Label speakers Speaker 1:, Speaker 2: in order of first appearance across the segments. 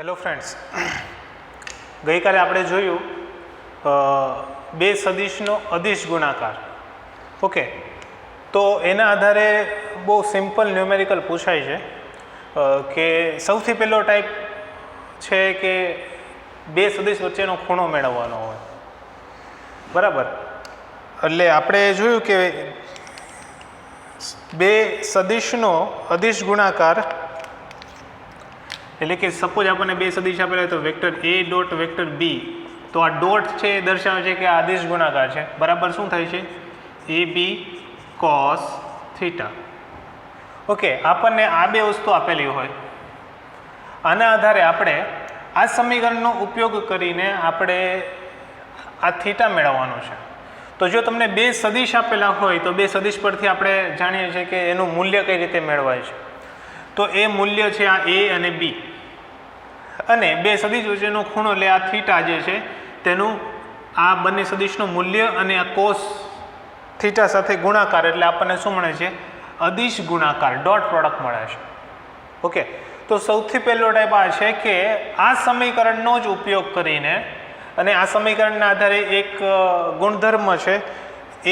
Speaker 1: Hello friends, ગઈકાલે આપણે જોયું બે સદિશનો અદિશ ગુણાકાર. ઓકે, તો એના આધારે બહુ સિમ્પલ ન્યુમેરિકલ પૂછાય છે કે સૌથી પહેલો ટાઈપ છે કે બે સદિશ વચ્ચેનો ખૂણો મેળવવાનો હોય. બરાબર, એટલે આપણે જોયું કે બે સદિશનો અદિશ ગુણાકાર એટલે કે સપોઝ આપણને બે સદિશ આપેલા તો વેક્ટર એ ડોટ વેક્ટર બી, તો આ ડોટ છે એ દર્શાવે છે કે આ અદિશ ગુણાકાર છે. બરાબર, શું થાય છે? એ બી કોસ થીટા. ઓકે, આપણને આ બે વસ્તુ આપેલી હોય, આના આધારે આપણે આ સમીકરણનો ઉપયોગ કરીને આપણે આ થીટા મેળવવાનો છે. તો જો તમને બે સદિશ આપેલા હોય તો બે સદિશ પરથી આપણે જાણીએ છીએ કે એનું મૂલ્ય કઈ રીતે મેળવાય છે. તો એ મૂલ્ય છે આ એ અને બી, અને બે સદિશ વચ્ચેનો ખૂણો એટલે આ થીટા જે છે તેનું આ બંને સદિશનું મૂલ્ય અને આ કોસ થીટા સાથે ગુણાકાર એટલે આપણને શું મળે છે? અદિશ ગુણાકાર, ડોટ પ્રોડક્ટ મળે છે. ઓકે, તો સૌથી પહેલો ટાઈપ આ છે કે આ સમીકરણનો જ ઉપયોગ કરીને, અને આ સમીકરણના આધારે એક ગુણધર્મ છે,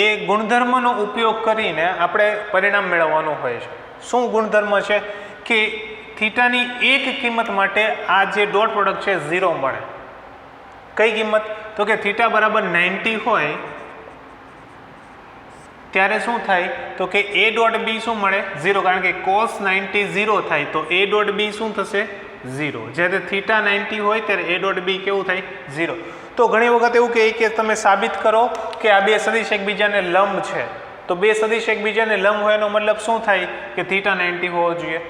Speaker 1: એ ગુણધર્મનો ઉપયોગ કરીને આપણે પરિણામ મેળવવાનું હોય છે. શું ગુણધર્મ છે? કે થીટાની એક કિંમત માટે આ જે ડોટ પ્રોડક્ટ છે 0 મળે. કઈ કિંમત? તો કે થીટા બરાબર 90 હોય ત્યારે શું થાય? તો કે એ ડોટ બી શું મળે? 0, કારણ કે કોસ 90 0 થાય તો એ ડોટ બી શું થશે? 0. જ્યારે થીટા 90 હોય ત્યારે એ ડોટ બી કેવું થાય? 0. તો ઘણી વખત એવું કહે કે તમે સાબિત કરો કે આ બે સદિશ એકબીજાને લંબ છે. તો બે સદિશ એકબીજાને લંબ હોય એનો મતલબ શું થાય? કે થીટા 90 હોવો જોઈએ.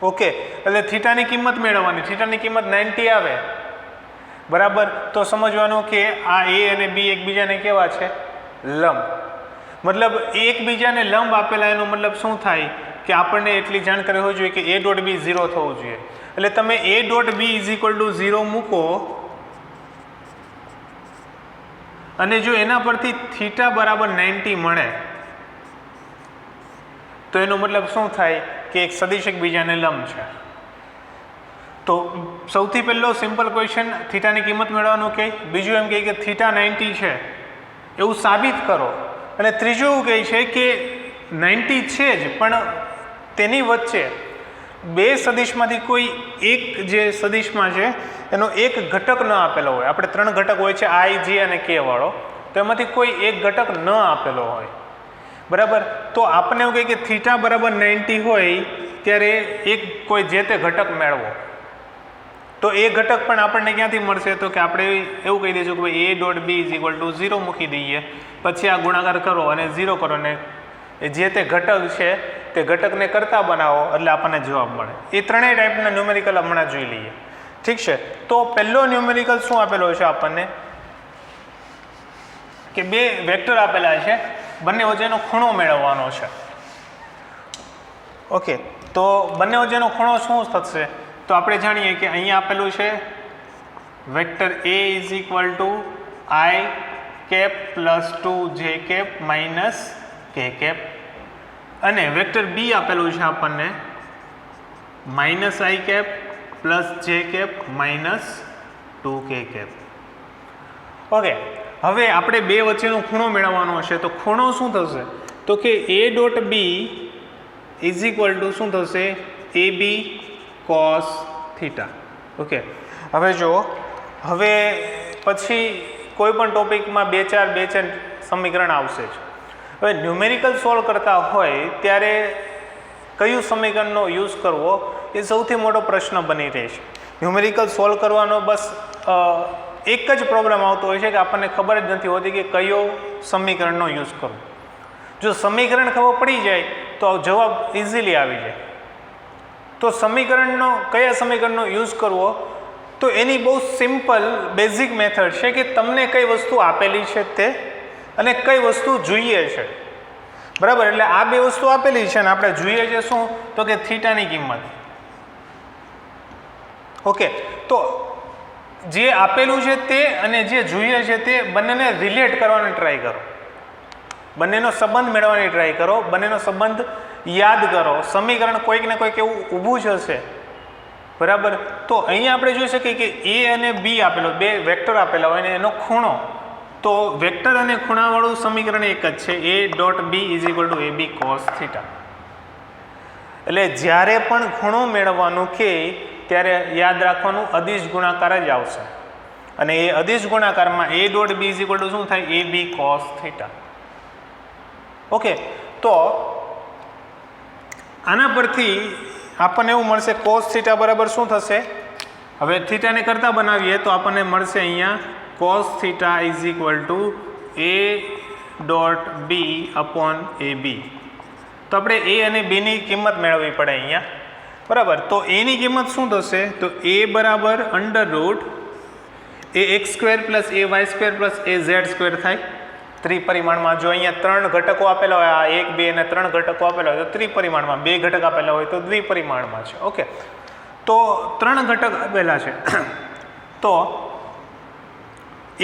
Speaker 1: ઓકે, એટલે થીટાની કિંમત મેળવવાની. થીટાની કિંમત 90 આવે, બરાબર, તો સમજવાનું કે આ એ અને બી એકબીજાને કેવા છે? લંબ. મતલબ એકબીજાને લંબ આપેલા એનો મતલબ શું થાય? કે આપણને એટલી જાણકારી હોવી જોઈએ કે એ ડોટ બી 0 થવું જોઈએ. એટલે તમે A dot B is equal to 0 મૂકો, અને જો એના પરથી થીટા બરાબર 90 મળે તો એનો મતલબ શું થાય? કે એક સદિશ એકબીજાને લંબ છે. તો સૌથી પહેલો સિમ્પલ ક્વેશ્ચન થીટાની કિંમત મેળવવાનું કહે, બીજું એમ કહે કે થીટા 90 છે એવું સાબિત કરો, અને ત્રીજું એવું કહે છે કે 90 છે જ પણ તેની વચ્ચે બે સદિશમાંથી કોઈ એક જે સદિશમાં છે એનો એક ઘટક ન આપેલો હોય. આપણે 3 ઘટક હોય છે, આઈ, જે અને કે વાળો, તો એમાંથી કોઈ એક ઘટક ન આપેલો હોય. બરાબર, તો આપણને એવું કહે કે થીટા બરાબર 90 હોય ત્યારે એક કોઈ જે તે ઘટક મેળવો. તો એ ઘટક પણ આપણને ક્યાંથી મળશે? તો કે આપણે એવું કહી દઈશું કે ભાઈ A dot B is equal to 0 મૂકી દઈએ, પછી આ ગુણાકાર કરો અને 0 કરો, અને જે તે ઘટક છે તે ઘટકને કરતા બનાવો એટલે આપણને જવાબ મળે. એ ત્રણેય ટાઈપના ન્યુમેરિકલ હમણાં જોઈ લઈએ. ઠીક છે, તો પહેલો ન્યુમેરિકલ શું આપેલો છે આપણને? કે બે વેક્ટર આપેલા છે, બંને વચ્ચેનો ખૂણો મેળવવાનો છે. ઓકે, તો બંને વચ્ચેનો ખૂણો શું થશે? તો આપણે જાણીએ કે અહીંયા આપેલું છે vector A is equal to I cap plus 2 J cap minus K cap, અને વેક્ટર બી આપેલું છે આપણને minus I cap plus J cap minus 2 K cap. Okay, હવે આપણે બે વચ્ચેનો ખૂણો મેળવવાનો છે, તો ખૂણો શું થશે? તો કે A dot B is equal to શું થશે? A B cos theta. Okay, હવે જો હવે પછી કોઈ પણ ટોપિકમાં બે ચાર સમીકરણ આવશે જ. હવે ન્યુમેરિકલ સોલ્વ કરતા હોય ત્યારે કયું સમીકરણનો યુઝ કરવો એ સૌથી મોટો પ્રશ્ન બની રહે છે. ન્યુમેરિકલ સોલ્વ કરવાનો બસ એક જ પ્રોબ્લેમ આવતો હોય છે કે આપણને ખબર જ નથી હોતી કે કયો સમીકરણનો યુઝ કરવો. જો સમીકરણ ખબર પડી જાય તો જવાબ ઇઝીલી આવી જાય. તો કયા સમીકરણનો યુઝ કરવો? તો એની બહુ સિમ્પલ બેઝિક મેથડ છે કે તમને કઈ વસ્તુ આપેલી છે તે અને કઈ વસ્તુ જોઈએ છે. બરાબર, એટલે આ બે વસ્તુ આપેલી છે અને આપણે જોઈએ છે શું? તો કે થીટાની કિંમત. ઓકે, તો જે આપેલું છે તે અને જે જોઈએ છે તે બંનેને રિલેટ કરવાની ટ્રાય કરો, બંનેનો સંબંધ મેળવવાની ટ્રાય કરો, બંનેનો સંબંધ યાદ કરો. સમીકરણ કોઈક ને કોઈક એવું ઊભું જ હશે બરાબર. તો અહીંયા આપણે જોઈ શકીએ કે એ અને બી આપેલો, બે વેક્ટર આપેલા હોય અને એનો ખૂણો, તો વેક્ટર અને ખૂણાવાળું સમીકરણ એક જ છે, A dot B is equal to A B cos theta. એટલે જ્યારે પણ ખૂણો મેળવવાનું કે ત્યારે યાદ રાખવાનું અદિશ ગુણાકાર જ આવશે, અને એ અદિશ ગુણાકારમાં A dot B is equal to શું થાય, A B cos theta. Okay, તો આના પરથી આપણને એવું મળશે કોસ થીટા બરાબર શું થશે, હવે થીટાને કરતા બનાવીએ તો આપણને મળશે અહીંયા cos theta is equal to A dot B upon A B. તો આપણે એ અને બીની કિંમત મેળવવી પડે અહીંયા, બરાબર. તો એની કિંમત શું થશે, તો એ બરાબર under root A X square plus A Y square plus A Z square થાય ત્રિપરિમાણમાં. જો અહીંયા 3 ઘટકો આપેલા હોય, આ 1 2 અને 3 ઘટકો આપેલા હોય તો ત્રિપરિમાણમાં, 2 ઘટક આપેલા હોય તો દ્વિપરિમાણમાં છે. ઓકે, તો 3 ઘટક આપેલા છે. તો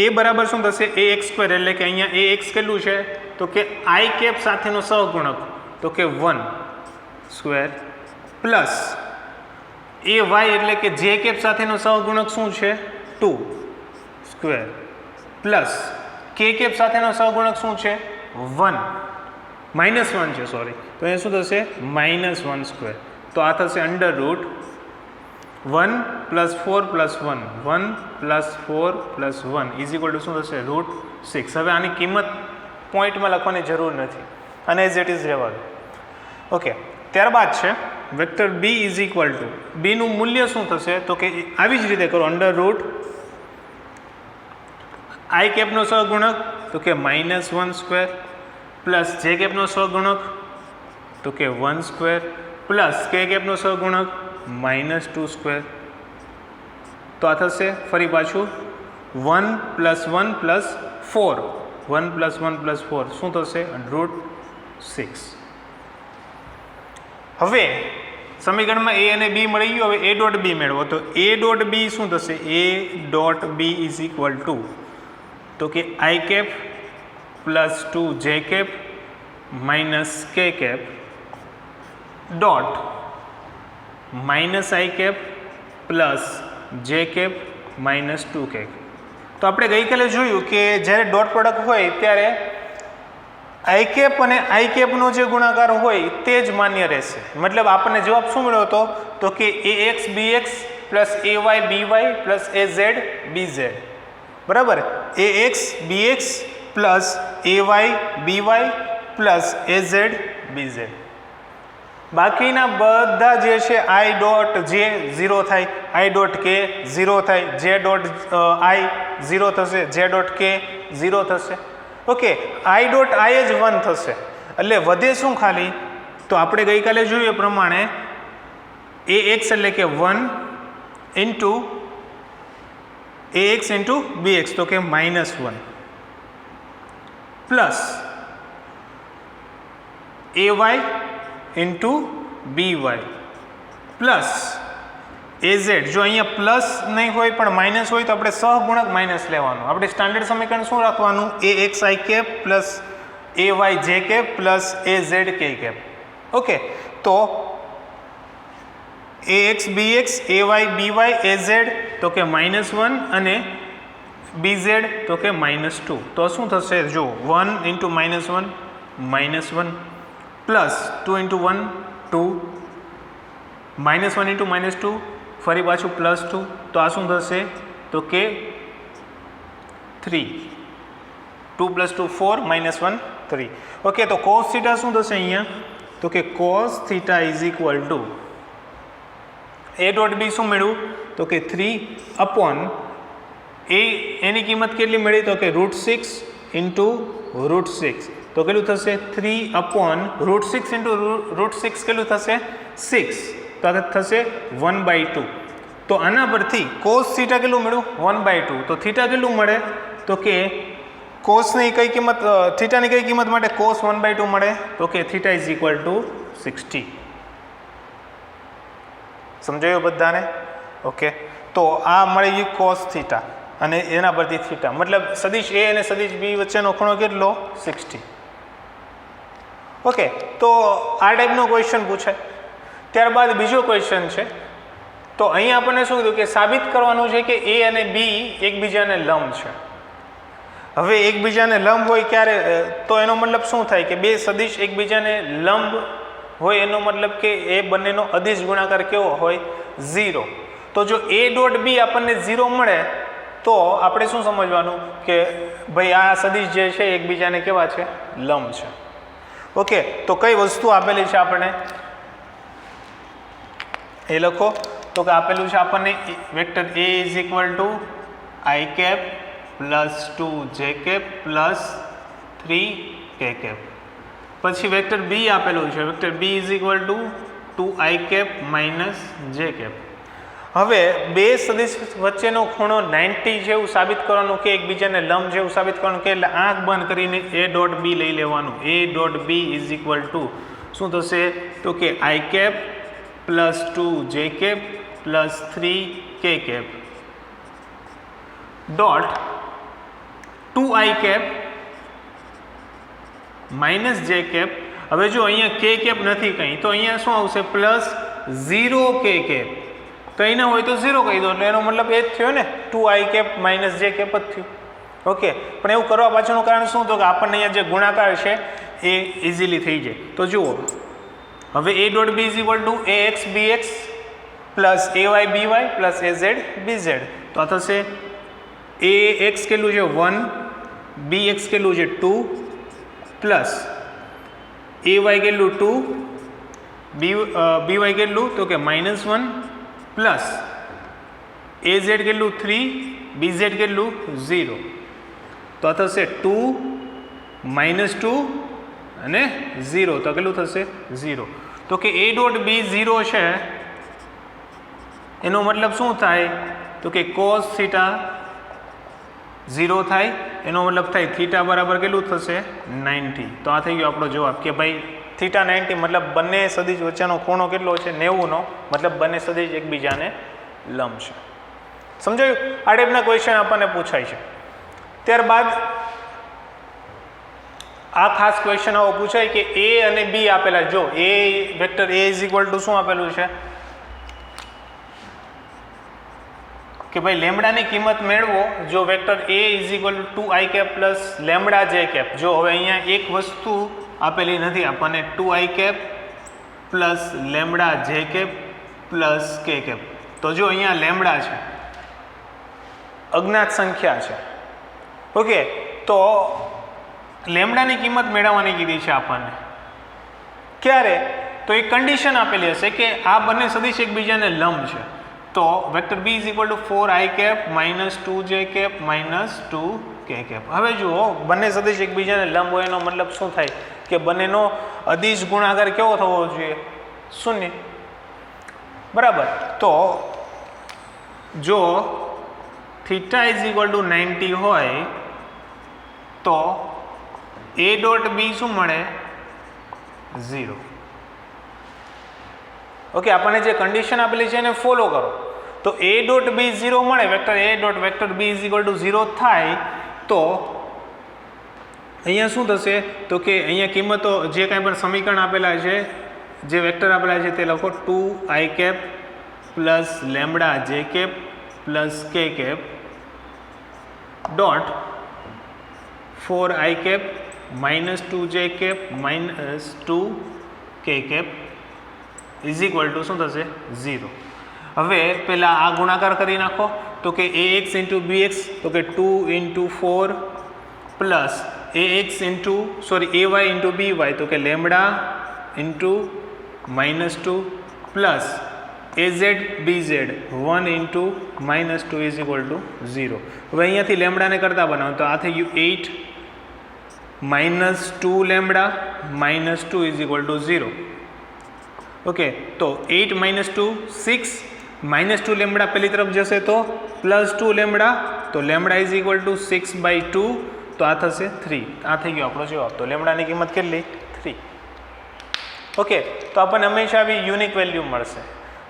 Speaker 1: એ બરાબર શું થશે, એ એક્સ સ્ક્વેર, એટલે કે અહીંયા એ એક્સ કેટલું છે, તો કે આઈ કેપ સાથેનો સહગુણક, તો કે 1 સ્ક્વેર પ્લસ એ વાય એટલે કે જે કેપ સાથેનો સહગુણક શું છે, 2 સ્ક્વેર પ્લસ કે કેપ સાથેનો સહગુણક શું છે, 1 -1 છે, સોરી. તો એ શું થશે, -1 સ્ક્વેર. તો આ થશે under route 1 + 4 + 1 1 + 4 + 1 is equal to શું થશે, √6. હવે આની કિંમત પોઈન્ટમાં લખવાની જરૂર નથી, અને એઝ ઇટ ઇઝ રહેવા દો. ઓકે, ત્યારબાદ છે vector B is equal to, બીનું મૂલ્ય શું થશે, તો કે આવી જ રીતે કરો, અંડર રૂટ આઈ કેપનો સહગુણક, તો કે -1 સ્ક્વેર પ્લસ જે કેપનો સહગુણક, તો કે 1 સ્ક્વેર પ્લસ કે કેપનો સહગુણક -2 સ્ક્વેર. તો આ થશે ફરી પાછું 1 + 1 + 4 1 + 1 + 4 શું થશે, √6. હવે સમીકરણમાં એ અને બી મળી ગયું. હવે એ ડોટ બી મેળવો, તો એ ડોટ બી શું થશે, A dot B is equal to, તો કે I cap plus 2 J cap minus K cap dot minus I cap plus J cap minus 2 cap. તો આપણે ગઈકાલે જોયું કે જ્યારે ડોટ પ્રોડક્ટ હોય ત્યારે આઈ કેપ અને આઈ કેપનો જે ગુણાકાર હોય તે જ માન્ય રહેશે. મતલબ આપણને જવાબ શું મળ્યો હતો, તો કે A X B X plus A Y B Y plus A Z B Z, બરાબર. A X B X plus A Y B Y plus A Z B Z. બાકીના બધા જે છે આઈ ડોટ જે 0 થાય, આઈ ડોટ કે 0 થાય, જે ડોટ આઈ 0 થશે, જે ડોટ કે 0 થશે. ઓકે, આઈ ડોટ આઈ જ 1 થશે. એટલે વધે શું ખાલી, તો આપણે ગઈકાલે જોયું એ પ્રમાણે એ એક્સ એટલે કે 1 into A X into B X, તો કે -1 plus A Y into B Y plus A Z. જો અહીંયા પ્લસ નહીં હોય પણ માઇનસ હોય તો આપણે સહગુણક માઇનસ લેવાનું. આપણે સ્ટાન્ડર્ડ સમીકરણ શું રાખવાનું, A X I cap plus A Y J cap plus A Z K cap. Okay, તો A X B X A Y B Y A Z, તો કે -1 અને બી ઝેડ તો કે -2. તો શું થશે, જો 1 ઇન્ટુ -1 -1 પ્લસ 2 ઇન્ટુ 1 2 -1 ઇન્ટુ -2 ફરી પાછું +2. તો આ શું થશે, તો કે 3 2 + 2 4 -1 3. ઓકે, તો cos થીટા શું થશે અહીંયા, તો કે cos theta is equal to A dot B શું મેળવું, તો કે 3 અપોન એની કિંમત કેટલી મળી, તો કે √6 ઇન્ટુ √6. તો કેટલું થશે, 3 અપોન √6 ઇન્ટુ √6 કેટલું થશે, 6. તો આ થશે 1/2. તો આના પરથી cos થીટા કેટલું મળ્યું, 1/2. તો થીટા કેટલું મળે, તો કે કોસની કઈ કિંમત, થીટાની કઈ કિંમત માટે cos 1/2 મળે, તો કે થીટા ઇઝ ઇક્વલ ટુ 60. સમજાયું બધાને? ઓકે, તો આ મળી ગયું cos થીટા અને એના પરથી થીટા, મતલબ સદિશ એ અને સદિશ બી વચ્ચેનો ખૂણો કેટલો, 60. ઓકે, તો આ ટાઈપનો ક્વેશ્ચન પૂછાય. ત્યારબાદ બીજો ક્વેશ્ચન છે તો અહીં આપણને શું કીધું કે સાબિત કરવાનું છે કે એ અને બી એકબીજાને લંબ છે. હવે એકબીજાને લંબ હોય ક્યારે, તો એનો મતલબ શું થાય કે બે સદિશ એકબીજાને લંબ હોય એનો મતલબ કે એ બંનેનો અદિશ ગુણાકાર કેવો હોય 0. તો જો એ ડોટ બી આપણને 0 મળે તો આપણે શું સમજવાનું કે ભાઈ આ સદિશ જે છે એકબીજાને કેવા છે, લંબ છે. ઓકે, તો કઈ વસ્તુ આપેલી છે આપણને એ લખો. તો કે આપેલું છે આપણને vector A is equal to I cap plus 2J cap plus 3K cap. પછી વેક્ટર B આપેલું છે, vector B is equal to 2I cap minus J cap. હવે બે સદિશ વચ્ચેનો ખૂણો 90 જેવું સાબિત કરવાનું કે એકબીજાને લંબ જેવું સાબિત કરવાનું કે એટલે આંખ બંધ કરીને A ડોટ B લઈ લેવાનું. A dot B is equal to શું થશે તો કે I cap plus 2J cap plus 3K cap dot 2I cap minus J cap. હવે જો અહીંયા K કેપ નથી કંઈ તો અહીંયા શું આવશે પ્લસ 0K કેપ. કંઈ ના હોય તો 0 કહી દો એટલે એનો મતલબ એ જ થયો ને, 2I cap minus J cap જ થયું. ઓકે, પણ એવું કરવા પાછળનું કારણ શું તો કે આપણને અહીંયા જે ગુણાકાર છે એ ઇઝીલી થઈ જાય. તો જુઓ હવે A dot B is equal two AX BX plus AY BY plus AZ BZ. તો આ થશે AX કેટલું છે 1, BX કેટલું છે 2 પ્લસ AY કેટલું 2, BY કેટલું તો કે -1 પ્લસ AZ કેટલું 3, BZ કેટલું 0. તો આ થશે 2 -2 અને 0 તો કેટલું થશે 0. તો કે A ડોટ B 0 છે એનો મતલબ શું થાય તો કે cos થીટા 0 થાય એનો મતલબ થાય થીટા બરાબર કેટલું થશે 90. તો આ થઈ ગયો આપણો જવાબ કે ભાઈ થીટા 90 મતલબ બંને સદિશ વચ્ચેનો ખૂણો કેટલો છે 90નો, મતલબ બંને સદિશ એકબીજાને લંબ છે. સમજાયું? આ ટાઈપના ક્વેશ્ચન આપણને પૂછાય છે. ત્યારબાદ આ ખાસ ક્વેશ્ચન આવો પૂછાય કે A અને B આપેલા, જો A vector A is equal to શું આપેલું છે કે ભાઈ લેમ્બડાની કિંમત મેળવો. જો vector A is equal to 2I cap plus lambda J cap. જો હવે અહીંયા એક વસ્તુ આપેલી નથી આપણને 2I cap plus lambda J cap plus K cap. તો જો અહીંયા લેમ્બડા છે, અજ્ઞાત સંખ્યા છે. ઓકે, તો લેમ્બડાની કિંમત મેળવવાની કીધી છે આપણને. ક્યારે? તો એક કન્ડિશન આપેલી હશે કે આ બંને સદિશ એકબીજાને લંબ છે. તો vector B is equal to 4I cap minus 2J cap minus 2K cap. હવે જુઓ બંને સદિશ એકબીજાને લંબ હોય એનો મતલબ શું થાય કે બંનેનો અદિશ ગુણાકાર કેવો થવો જોઈએ? 0. બરાબર. તો જો થીટા ઇઝ ઇક્વલ ટુ 90 હોય તો A ડોટ B શું મળે 0. ઓકે, આપણને જે કન્ડિશન આપેલી છે એને ફોલો કરો. તો A ડોટ B 0 મળે, vector A dot vector B is equal to 0 થાય તો અહીંયા શું થશે તો કે અહીંયા કિંમતો જે કાંઈ પણ સમીકરણ આપેલા છે, જે વેક્ટર આપેલા છે તે લખો 2I cap plus lambda J cap plus K cap dot 4I cap minus 2J cap minus 2K cap is equal to શું થશે 0. હવે પહેલાં આ ગુણાકાર કરી નાખો તો કે AX ઇન્ટુ BX તો કે 2 into 4 plus AY into BY તો કે lambda into -2 plus AZ BZ 1 into -2 is equal to 0. હવે અહીંયાથી લેમ્બડાને કરતા બનાવો તો આ થઈ ગયું 8 -2 lambda -2 is equal to 0. Okay, તો 8 -2 6 -2 લેમ્બડા પેલી તરફ જશે તો +2 લેમ્બડા, તો લેમ્બડા ઇઝ ઇક્વલ ટુ 6/2 તો આ થશે 3. આ થઈ ગયો આપણો જવાબ. તો લેમ્બડાની કિંમત કેટલી 3. ઓકે, તો આપણને હંમેશા આવી યુનિક વેલ્યુ મળશે.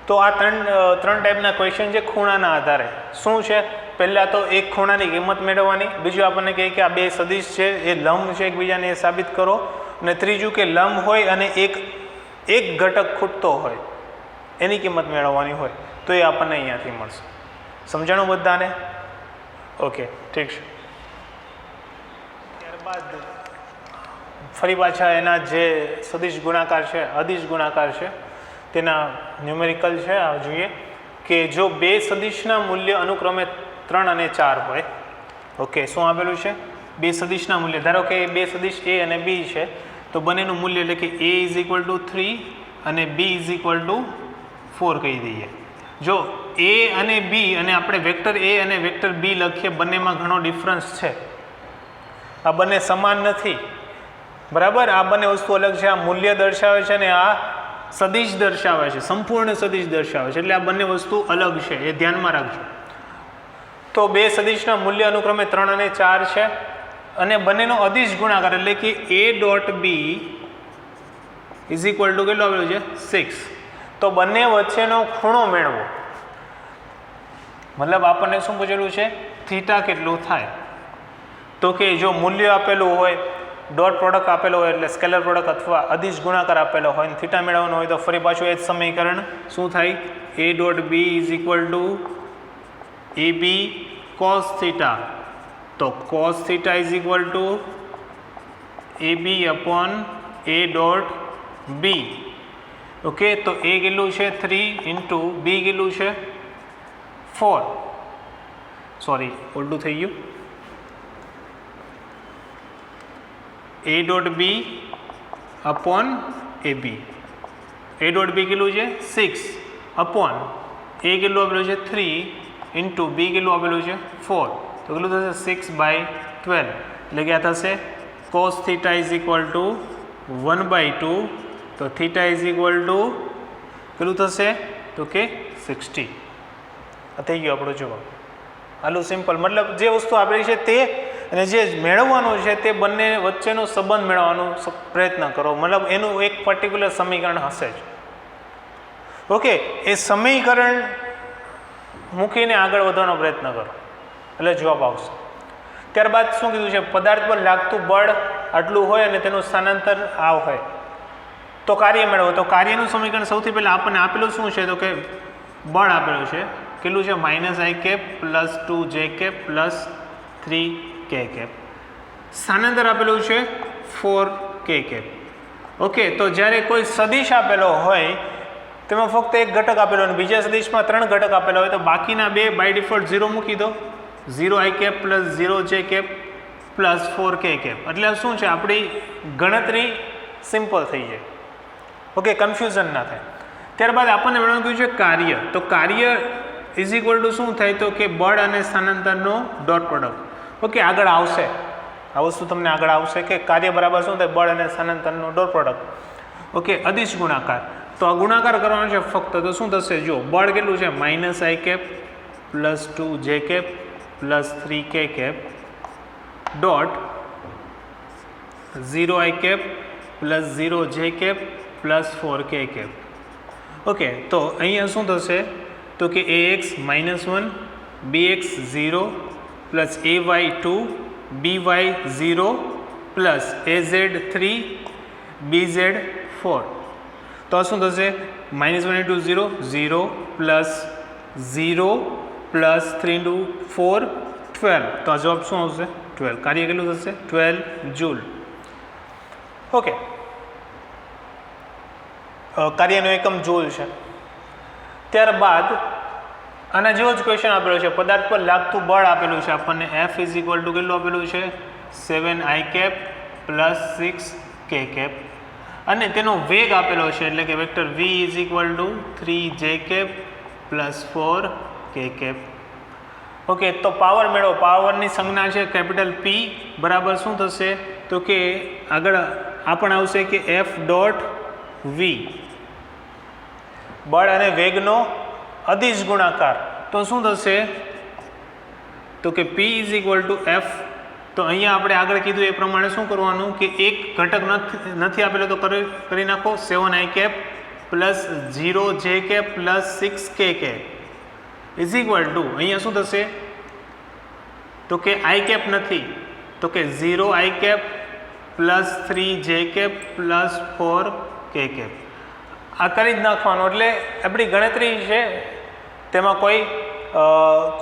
Speaker 1: તો આ ત્રણ ટાઈપના ક્વેશ્ચન છે ખૂણાના આધારે. શું છે? પહેલાં તો એક ખૂણાની કિંમત મેળવવાની, બીજું આપણને કહે કે આ બે સદિશ છે એ લંબ છે એકબીજાને એ સાબિત કરો, અને ત્રીજું કે લંબ હોય અને એક ઘટક ખૂટતો હોય એની કિંમત મેળવવાની હોય. તો એ આપણને અહીંયાથી મળશે. સમજાણું બધાને? ઓકે, ઠીક છે. ત્યારબાદ ફરી પાછા એના જે સદિશ ગુણાકાર છે, અદિશ ગુણાકાર છે, તેના ન્યુમેરિકલ છે. આ જોઈએ કે જો બે સદિશના મૂલ્ય અનુક્રમે 3 અને 4 હોય. ઓકે, શું આપેલું છે? બે સદિશના મૂલ્ય, ધારો કે બે સદિશ એ અને બી છે, તો બંનેનું મૂલ્ય એટલે કે a = 3 અને b = 4 કહી દઈએ. જો a અને b અને આપણે વેક્ટર a અને વેક્ટર b લખીએ, બંનેમાં ઘણો ડિફરન્સ છે. આ બંને સમાન નથી, બરાબર? આ બંને વસ્તુ અલગ છે. આ મૂલ્ય દર્શાવે છે ને આ સદિશ દર્શાવે છે, સંપૂર્ણ સદિશ દર્શાવે છે. એટલે આ બંને વસ્તુ અલગ છે, એ ધ્યાનમાં રાખજો. તો બે સદિશના મૂલ્ય અનુક્રમે 3 અને 4 છે અને બંનેનો અદિશ ગુણાકાર એટલે કે a.b = કેટલો આવેલો છે? 6. તો બંને વચ્ચેનો ખૂણો મેળવો. મતલબ આપણને શું પૂછેલું છે? થીટા કેટલું થાય. તો કે જો મૂલ્ય આપેલું હોય, ડોટ પ્રોડક્ટ આપેલો હોય એટલે સ્કેલર પ્રોડક્ટ અથવા અદિશ ગુણાકાર આપેલો હોય અને થીટા મેળવવાનો હોય, તો ફરી પાછું એ જ સમીકરણ શું થાય? a.b = ab cos theta. તો cos theta = ab/a.b. ઓકે, તો a કેટલું છે? 3 × b કેટલું છે? 4. સોરી, ઉલટું થઈ ગયું. a.b/ab. a.b કેટલું છે? 6 upon a કેટલું આપેલું છે? 3 × b કેટલું આપેલું છે? 4. તો કેટલું થશે? 6/12. એટલે કે આ થશે cos theta = 1/2. તો થીટા = કેટલું થશે? તો કે 60. આ થઈ ગયો આપણો જવાબ. આટલું સિમ્પલ. મતલબ જે વસ્તુ આપેલી છે તે અને જે મેળવવાનું છે તે બંને વચ્ચેનો સંબંધ મેળવવાનો પ્રયત્ન કરો. મતલબ એનું એક પર્ટિક્યુલર સમીકરણ હશે જ. ઓકે, એ સમીકરણ મૂકીને આગળ વધવાનો પ્રયત્ન કરો એટલે જવાબ આવશે. ત્યારબાદ શું કીધું છે? પદાર્થ પર લાગતું બળ આટલું હોય અને તેનું સ્થાનાંતર આ હોય તો કાર્ય મેળવો. તો કાર્યનું સમીકરણ સૌથી પહેલાં આપણને આપેલું શું છે? તો કે બળ આપેલું છે કેટલું છે? -i + 2j + 3k. સ્થાનાંતર આપેલું છે 4k. ઓકે, તો જ્યારે કોઈ સદિશ આપેલો હોય તેમાં ફક્ત એક ઘટક આપેલો અને બીજા સદિશમાં 3 ઘટક આપેલા હોય, તો બાકીના બે બાય ડિફોલ્ટ 0 મૂકી દો. 0i + 0j + 4k. એટલે શું છે? આપણી ગણતરી સિમ્પલ થઈ જાય. ઓકે, કન્ફ્યુઝન ના થાય. ત્યારબાદ આપણને મેળવવાનું કીધું છે કાર્ય. તો કાર્ય = શું થાય? તો કે બળ અને સ્થાનાંતરનો ડોટ પ્રોડક્ટ. ઓકે, આગળ આવશે આ વસ્તુ, તમને આગળ આવશે કે કાર્ય બરાબર શું થાય? બળ અને સ્થાનાંતરનો ડોટ પ્રોડક્ટ. ઓકે, અદિશ ગુણાકાર. તો આ ગુણાકાર કરવાનો છે ફક્ત. તો શું થશે? જો બળ કેટલું છે? -i + 2j + 3k dot 0i + 0j + 4k. Okay, તો અહીંયા શું થશે? તો કે ax -1 bx 0 + ay 2 by 0 + az 3 bz 4. તો શું થશે? -1 × 0 0 + 0 + 3 × 4 12. તો આ જવાબ શું આવશે? 12. કાર્ય કેટલું થશે? 12 જૂલ. ઓકે, કાર્યનો એકમ જૂલ છે. ત્યારબાદ આના જેવો જ ક્વેશ્ચન આપેલો છે. પદાર્થ પર લાગતું બળ આપેલું છે આપણને. F = કેટલું આપેલું છે? 7i + 6k. અને તેનો વેગ આપેલો છે એટલે કે vector v = 3j + 4k. Okay, તો પાવર મેળવો. પાવરની સંજ્ઞા છે કેપિટલ P બરાબર શું થશે? તો કે આગળ આપણને આવશે કે F.v બળ અને વેગનો અદિશ ગુણાકાર. તો શું થશે? તો કે P = F. તો અહીંયા આપણે આગળ કીધું એ પ્રમાણે શું કરવાનું કે એક ઘટક નથી આપેલો તો કરી નાખો. 7i + 0j + 6k અહીંયા શું થશે? તો કે i નથી, તો કે 0i + 3j + 4k. આ કરી જ નાખવાનું. એટલે આપણી ગણતરી છે તેમાં કોઈ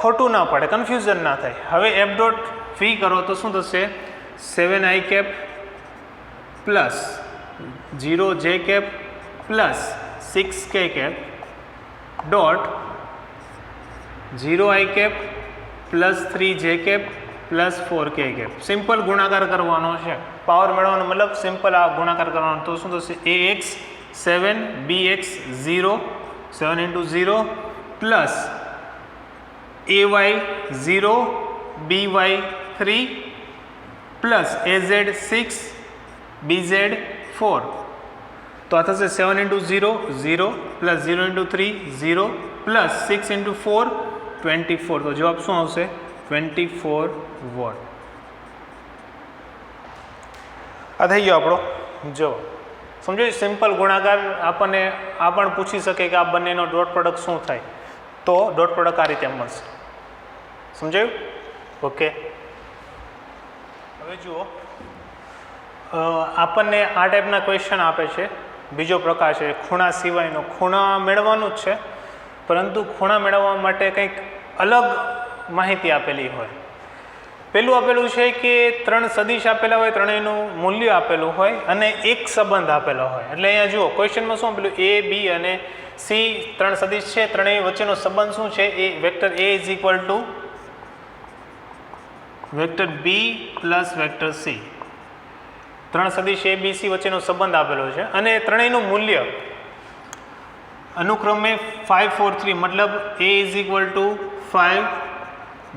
Speaker 1: ખોટું ના પડે, કન્ફ્યુઝન ના થાય. હવે એફ ડોટ વી કરો તો શું થશે? 7i cap plus 0j cap plus 6k cap dot 0i cap plus 3j cap plus 4k cap. Simple ગુણાકાર કરવાનો છે, પાવર મેળવવાનો મતલબ સિમ્પલ આ ગુણાકાર કરવાનો. તો શું થશે? ax 7 bx 0 7 into 0 plus ay 0 by 3 plus az 6 bz 4. તો આ થશે 7 into 0 0 plus 0 into 3 0 plus 6 into 4 24. તો જવાબ શું આવશે? 24 વોટ. આ થઈ ગયો આપણો જવાબ. સમજો, સિમ્પલ ગુણાકાર આપણને આ પણ પૂછી શકે કે આ બંનેનો ડોટ પ્રોડક્ટ શું થાય, તો ડોટ પ્રોડક્ટ આ રીતે મળશે. સમજાયું? ઓકે. હવે જુઓ, આપણને આ ટાઈપના ક્વેશ્ચન આપે છે. બીજો પ્રકાર છે ખૂણા સિવાયનો. ખૂણા મેળવવાનું જ છે, પરંતુ ખૂણા મેળવવા માટે કંઈક અલગ માહિતી આપેલી હોય. પેલું આપેલું છે કે 3 સદિશ આપેલા હોય, ત્રણેયનું મૂલ્ય આપેલું હોય અને એક સંબંધ આપેલો હોય. એટલે અહીંયા જુઓ ક્વેશ્ચનમાં શું આપેલું? એ બી અને સી 3 સદિશ છે, ત્રણેય વચ્ચેનો સંબંધ શું છે? એ vector A is equal to vector B plus vector C. 3 સદિશ એ બી સી વચ્ચેનો સંબંધ આપેલો છે અને ત્રણેયનું મૂલ્ય અનુક્રમે 5 4 3, મતલબ A is equal to 5,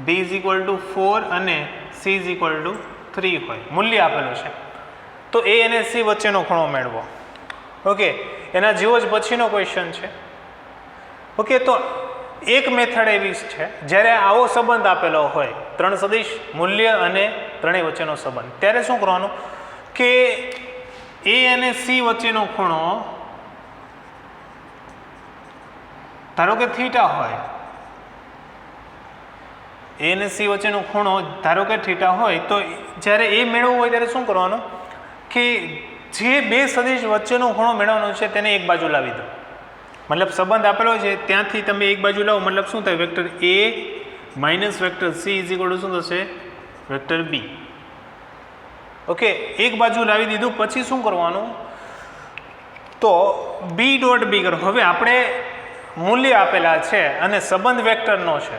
Speaker 1: B is equal to 4 અને સી ઇઝ ઇક્વલ ટુ 3 હોય. મૂલ્ય આપેલું છે. તો એ અને સી વચ્ચેનો ખૂણો મેળવો. ઓકે, એના જેવો જ પછીનો ક્વેશ્ચન છે. ઓકે, તો એક મેથડ એવી છે જ્યારે આવો સંબંધ આપેલો હોય, 3 સદિશ, મૂલ્ય અને ત્રણેય વચ્ચેનો સંબંધ, ત્યારે શું કરવાનું કે એ અને સી વચ્ચેનો ખૂણો ધારો કે થીટા હોય, એ અને સી વચ્ચેનો ખૂણો ધારો કે થીટા હોય, તો જ્યારે એ મેળવવું હોય ત્યારે શું કરવાનું કે જે બે સદિશ વચ્ચેનો ખૂણો મેળવવાનો છે તેને એક બાજુ લાવી દો. મતલબ સંબંધ આપેલો છે ત્યાંથી તમે એક બાજુ લાવો, મતલબ શું થાય? Vector A minus vector C is equal to શું થશે? Vector B. ઓકે, એક બાજુ લાવી દીધું. પછી શું કરવાનું? તો બી ડોટ બી કરો. હવે આપણે મૂલ્ય આપેલા છે અને સંબંધ વેક્ટરનો છે.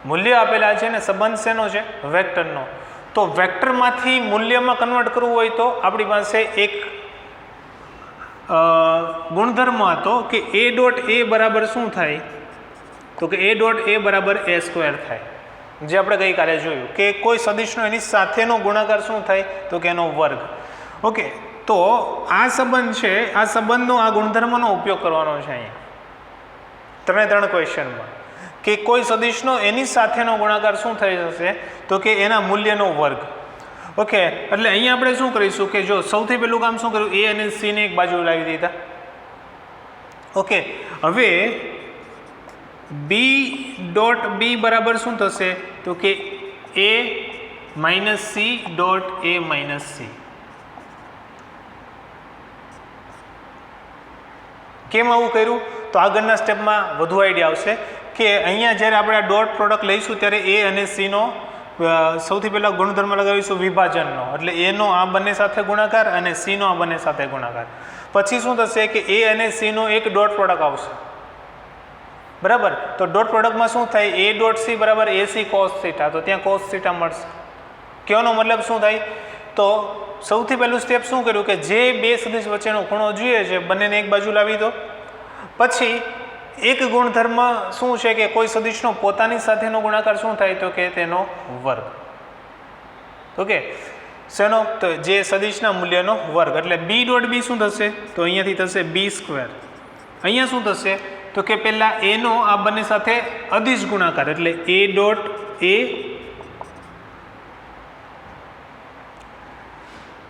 Speaker 1: મૂલ્ય આપેલા છે અને સંબંધ શેનો છે? વેક્ટરનો. તો વેક્ટરમાંથી મૂલ્યમાં કન્વર્ટ કરવું હોય તો આપણી પાસે એક ગુણધર્મ હતો કે એ ડોટ એ બરાબર શું થાય? તો કે એ ડોટ એ બરાબર એ સ્ક્વેર થાય, જે આપણે ગઈકાલે જોયું કે કોઈ સદિશનો એની સાથેનો ગુણાકાર શું થાય? તો કે એનો વર્ગ. ઓકે, તો આ સંબંધ છે, આ સંબંધનો, આ ગુણધર્મનો ઉપયોગ કરવાનો છે અહીંયા 3 ક્વેશ્ચનમાં કે કોઈ સદિશનો એની સાથેનો ગુણાકાર શું થઈ જશે? તો કે એના મૂલ્યનો વર્ગ. ઓકે, એટલે અહીંયા આપણે શું કરીશું કે જો સૌથી પહેલું કામ શું કર્યું? એ અને સી ને એક બાજુ લાવી દીધા. ઓકે, હવે બી ડોટ બી બરાબર શું થશે? તો કે એ માઇનસ સી ડોટ એ માઇનસ સી. કેમ આવું કર્યું? તો આગળના સ્ટેપમાં વધુ આઈડિયા આવશે કે અહીંયા જ્યારે આપણે આ ડોટ પ્રોડક્ટ લઈશું ત્યારે એ અને સીનો સૌથી પહેલાં ગુણધર્મ લગાવીશું વિભાજનનો. એટલે એનો આ બંને સાથે ગુણાકાર અને સીનો આ બંને સાથે ગુણાકાર. પછી શું થશે કે એ અને સીનો એક ડોટ પ્રોડક્ટ આવશે. બરાબર? તો ડોટ પ્રોડક્ટમાં શું થાય? એ ડોટ સી બરાબર એ સી કોસ થીટા. તો ત્યાં કોસ થીટા મળશે. કહેવાનો મતલબ શું થાય? તો સૌથી પહેલું સ્ટેપ શું કર્યું કે જે બે સદિશ વચ્ચેનો ખૂણો જોઈએ છે બંનેને એક બાજુ લાવી દો. પછી એક ગુણધર્મ શું છે કે કોઈ સદિશનો પોતાની સાથેનો ગુણાકાર શું થાય? તો કે તેનો વર્ગ. ઓકે, શેનો? તો જે સદિશના મૂલ્યનો વર્ગ. એટલે બી ડોટ બી શું થશે? તો અહીંયાથી થશે બી સ્ક્વેર. અહીંયા શું થશે? તો કે પહેલાં એનો આ બંને સાથે અદિશ ગુણાકાર, એટલે એ ડોટ એ,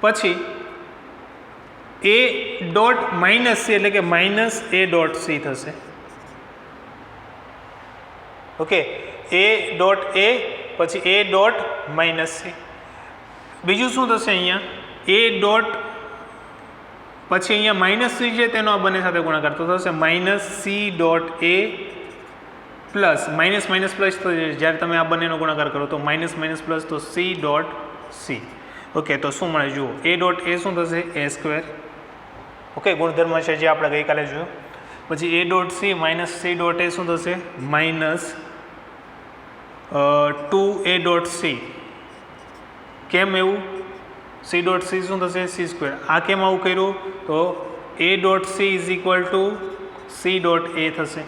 Speaker 1: પછી એ ડોટ માઇનસ સી એટલે કે માઇનસ એ ડોટ સી થશે. ઓકે, એ ડોટ એ પછી એ ડોટ માઇનસ સી. બીજું શું થશે? અહીંયા એ ડોટ પછી અહીંયા માઇનસ સી છે તેનો આ બંને સાથે ગુણાકાર, તો થશે માઇનસ સી ડોટ એ પ્લસ માઇનસ માઇનસ પ્લસ તો જ્યારે તમે આ બંનેનો ગુણાકાર કરો તો માઇનસ માઇનસ પ્લસ તો સી ડોટ સી. ઓકે, તો શું મળે જુઓ, એ ડોટ એ શું થશે એ સ્ક્વેર. ઓકે, ગુણધર્મ છે જે આપણે ગઈકાલે જોયું. પછી A dot C minus C dot A શું થશે માઇનસ 2a ડોટ સી. કેમ એવું? સી ડોટ સી શું થશે સી સ્ક્વેર. આ કેમ આવું કર્યું? તો A dot C is equal to C dot A થશે.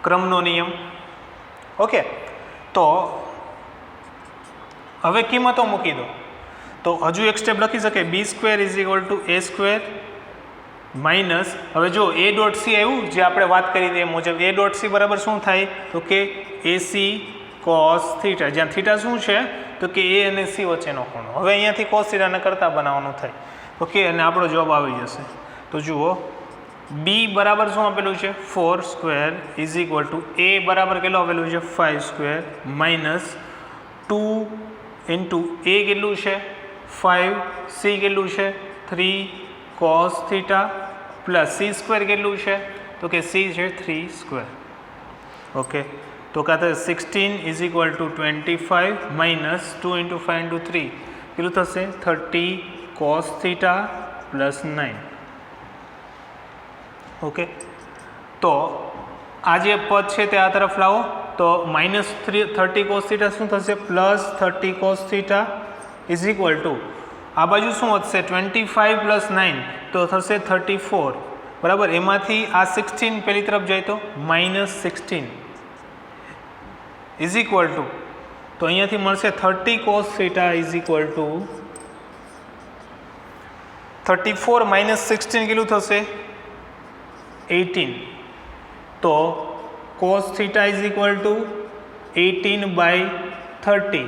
Speaker 1: ક્રમનો નિયમ. ઓકે, તો હવે કિંમતો મૂકી દો તો હજુ એક સ્ટેપ લખી શકે B square is equal to A square minus, હવે જો એ ડોટ સી આવ્યું જે આપણે વાત કરી તે મુજબ, એ ડોટ સી બરાબર શું થાય તો કે એસી કોસ થીટા, જ્યાં થીટા શું છે તો કે એ અને સી વચ્ચેનો ખૂણો. હવે અહીંયાથી કોસ થીટાને કરતા બનાવવાનું થાય. ઓકે, અને આપણો જવાબ આવી જશે. તો જુઓ બી બરાબર શું આપેલું છે 4 સ્ક્વેર ઇઝ ઇક્વલ ટુ એ બરાબર કેટલું આપેલું છે 5 સ્ક્વેર માઇનસ 2 ઇન્ટુ એ કેટલું છે 5, સી કેટલું છે 3 cos theta plus C square કેટલું છે તો કે સી છે 3 સ્ક્વેર. ઓકે, તો કાં તો 16 is equal two 25 minus 2 into 5 into 3 કેટલું થશે 30 કોસ થીટા પ્લસ 9. ઓકે, તો આ જે પદ છે તે આ તરફ લાવો તો માઇનસ 30 કોસ થીટા શું થશે plus 30 cos theta is equal to આ બાજુ શું વધશે 25 પ્લસ 9 તો થશે 34 બરાબર. એમાંથી આ 16 પેલી તરફ જાય તો માઇનસ 16 ઇઝ ઇક્વલ ટુ, તો અહીંયાથી મળશે 30 cos theta is equal two 34 minus 16 કેટલું થશે 18. તો cos theta is equal two 18/30.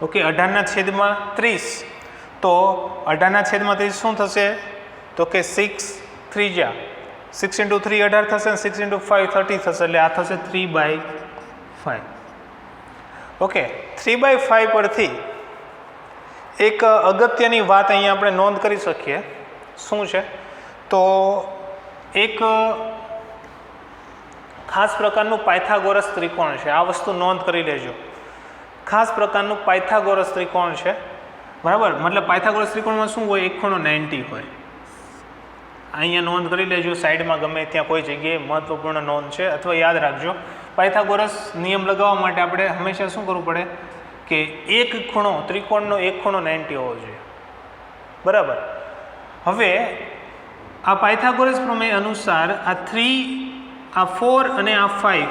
Speaker 1: Okay, 18/30. તો 18/30 શું થશે તો કે 6 3 6 ઇન્ટુ 3 18 થશે, 6 ઇન્ટુ 5 30 થશે, એટલે આ થશે 3/5. ઓકે, 3/5 પરથી એક અગત્યની વાત અહીંયા આપણે નોંધ કરી શકીએ. શું છે તો એક ખાસ પ્રકારનું પાયથાગોરસ ત્રિકોણ છે. આ વસ્તુ નોંધ કરી લેજો. ખાસ પ્રકારનું પાયથાગોરસ ત્રિકોણ છે બરાબર. મતલબ પાયથાગોરસ ત્રિકોણમાં શું હોય એક ખૂણો 90 હોય. અહીંયા નોંધ કરી લેજો, સાઈડમાં ગમે ત્યાં કોઈ જગ્યાએ મહત્વપૂર્ણ નોંધ છે, અથવા યાદ રાખજો પાયથાગોરસ નિયમ લગાવવા માટે આપણે હંમેશા શું કરવું પડે કે એક ખૂણો ત્રિકોણનો એક ખૂણો 90 હોવો જોઈએ બરાબર. હવે આ પાયથાગોરસ પ્રમેય અનુસાર આ 3 આ 4 અને આ 5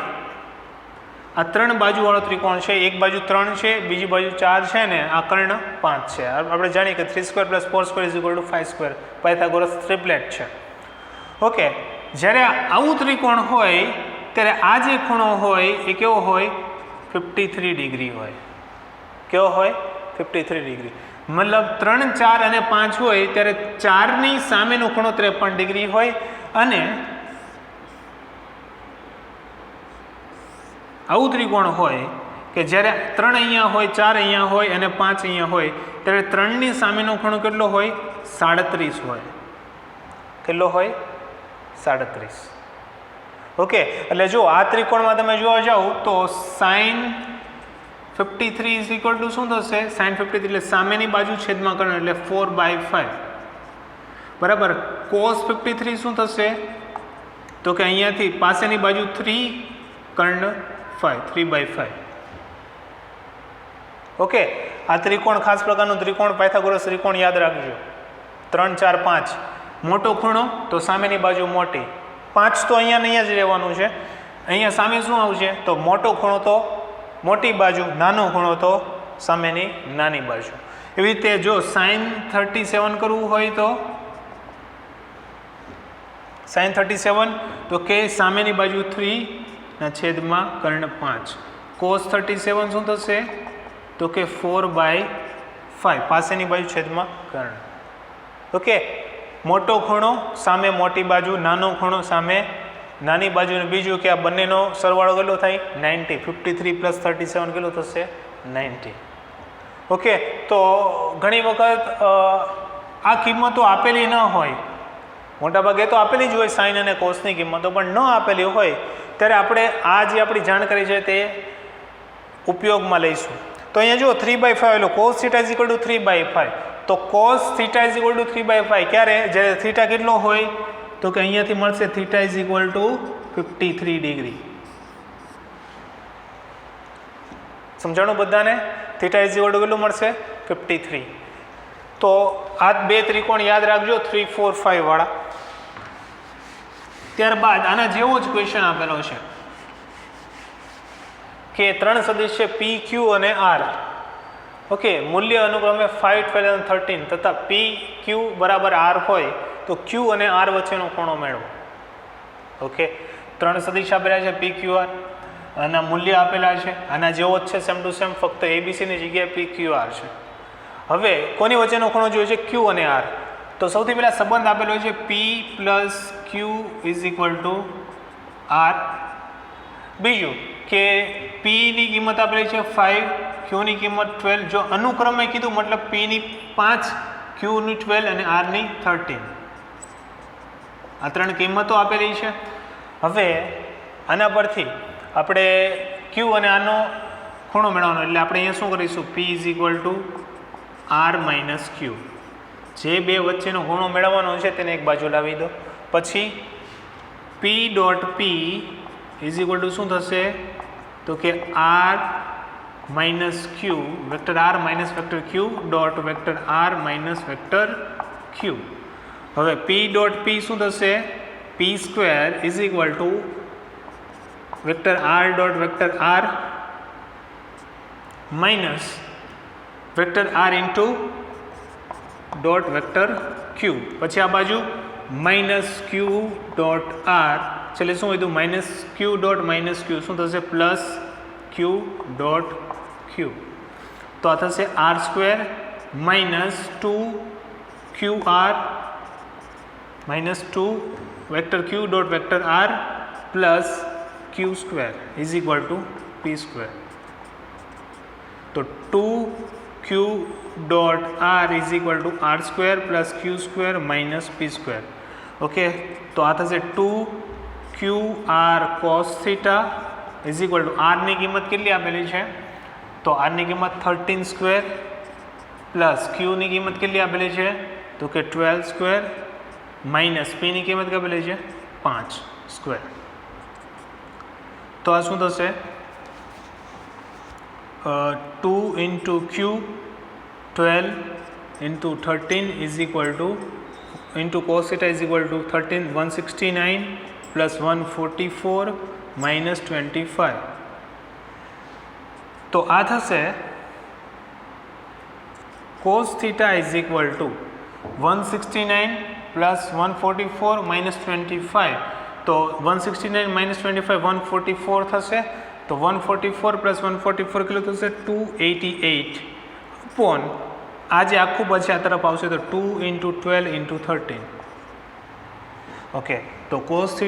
Speaker 1: આ 3 બાજુવાળો ત્રિકોણ છે. એક બાજુ 3 છે, બીજી બાજુ 4 છે ને આ કર્ણ 5 છે. આપણે જાણીએ કે 3 square plus 4 square is equal to 5 square Pythagoras triplet છે. ઓકે, જ્યારે આવું ત્રિકોણ હોય ત્યારે આ જે ખૂણો હોય એ કેવો હોય 53 ડિગ્રી હોય. કેવો હોય 53 ડિગ્રી. મતલબ 3 4 અને 5 હોય ત્યારે 4ની સામેનો ખૂણો 53 ડિગ્રી હોય, અને આવું ત્રિકોણ હોય કે જ્યારે 3 અહીંયા હોય 4 અહીંયા હોય અને 5 અહીંયા હોય ત્યારે 3ની સામેનો ખૂણો કેટલો હોય 37 હોય. કેટલો હોય 37. ઓકે, એટલે જો આ ત્રિકોણમાં તમે જોવા જાઓ તો sin 53 ઇઝ ઇક્વલ ટુ શું થશે sin 53 એટલે સામેની બાજુ છેદમાં કર્ણ એટલે 4/5 બરાબર. cos 53 શું થશે તો કે અહીંયાથી પાસેની બાજુ 3 કર્ણ 5 3/5. ઓકે, આ ત્રિકોણ ખાસ પ્રકારનું ત્રિકોણ પાયથાગોરસ ત્રિકોણ યાદ રાખજો. 3 4 5 મોટો ખૂણો તો સામેની બાજુ મોટી, 5 તો અહીંયા ને અહીંયા જ રહેવાનું છે. અહીંયા સામે શું આવશે તો મોટો ખૂણો તો મોટી બાજુ, નાનો ખૂણો તો સામેની નાની બાજુ. એવી રીતે જો sin 37 કરવું હોય તો sin 37 તો કે સામેની બાજુ 3 ના છેદમાં કર્ણ 5. cos 37 શું થશે તો કે 4/5 પાસેની બાજુ છેદમાં કર્ણ. ઓકે, મોટો ખૂણો સામે મોટી બાજુ, નાનો ખૂણો સામે નાની બાજુ, અને બીજું કે આ બંનેનો સરવાળો કેટલો થાય 90. 53 પ્લસ 37 કેટલો થશે 90. ઓકે, તો ઘણી વખત આ કિંમતો આપેલી ન હોય મોટાભાગે તો આપેલી જ હોય સાઇન અને કોસની કિંમતો, પણ ન આપેલી હોય ત્યારે આપણે આ જે આપણી જાણકારી છે તે ઉપયોગમાં લઈશું. તો અહીંયા જુઓ 3/5 આવેલું, cos θ = 3/5. તો cos θ = 3/5 ક્યારે? જ્યારે થીટા કેટલો હોય? તો કે અહીંયાથી મળશે θ = 53 ડિગ્રી. સમજાણું બધાને? θ કેટલું મળશે? 53. તો આ બે ત્રિકોણ યાદ રાખજો 3, 4, 5 વાળા. ત્યારબાદ આના જેવો જ ક્વેશ્ચન આપેલો છે કે ત્રણ સદિશ છે પી, ક્યુ અને આર. ઓકે, મૂલ્ય અનુક્રમે 5, 12 અને 13 તથા પી, ક્યુ બરાબર આર હોય તો ક્યુ અને આર વચ્ચેનો ખૂણો મેળવો. ઓકે, ત્રણ સદિશ આપેલા છે પી, ક્યુ, આર, આના મૂલ્ય આપેલા છે. આના જેવો જ છે સેમ ટુ સેમ, ફક્ત એબીસીની જગ્યાએ પી, ક્યુ, આર છે. હવે કોની વચ્ચેનો ખૂણો જોઈએ છે? ક્યુ અને આર. તો સૌથી પહેલા સંબંધ આપેલો છે પી પ્લસ ક્યુ = આર. બીજું કે પીની કિંમત આપેલી છે 5, ક્યુની કિંમત 12. જો અનુક્રમે કીધું મતલબ પીની 5, ક્યુની 12 અને આરની 13. આ ત્રણ કિંમતો આપેલી છે. હવે આના પરથી આપણે ક્યુ અને આરનો ખૂણો મેળવવાનો, એટલે આપણે અહીંયા શું કરીશું? પી = આર માઇનસ ક્યુ. જે બે વચ્ચેનો ખૂણો મેળવવાનો છે તેને એક બાજુ લાવી દો. પછી પી ડોટ પી શું થશે? તો કે R minus Q, vector R minus vector Q dot vector R minus vector Q. હવે પી ડોટ પી શું થશે? p² = vector R dot vector R minus vector R into dot vector Q. પછી આ બાજુ માઇનસ ક્યુ ડોટ આર, છેલ્લે શું હોય? Minus Q dot minus Q શું થશે? Plus Q dot Q. તો આ થશે r² minus 2QR minus 2 vector Q dot vector R plus q² = p². તો 2q dot R r² plus q² minus p². Okay, તો આ થશે 2QR cos θ = આરની કિંમત કેટલી આપેલી છે? તો આરની કિંમત 13² પ્લસ ક્યુની કિંમત કેટલી આપેલી છે? તો કે 12² માઇનસ પીની કિંમત આપેલી છે 5². તો આ શું થશે? 2 × q 12 × 13 into cos θ = 13, 169 plus 144 minus 25. તો આ થશે cos θ = 169 plus 144 minus 25. તો 169 minus 25 144 થશે. તો 144 plus 144 કેટલું થશે? 288 upon આ જે આખું પછી આ તરફ આવશે તો 2 × 12 × 13. ઓકે, તો cos θ =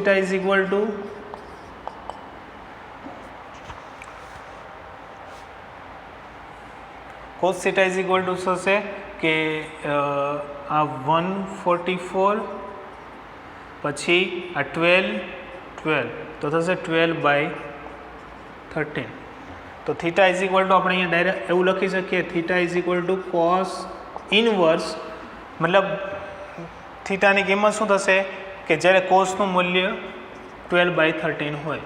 Speaker 1: cos θ થશે કે આ 144 પછી આ 12 તો થશે 12/13. તો થીટા આપણે અહીંયા ડાયરેક્ટ એવું લખી શકીએ, θ = cos ઇનવર્સ, મતલબ થીટાની કિંમત શું થશે કે જ્યારે કોસનું મૂલ્ય 12/13 હોય.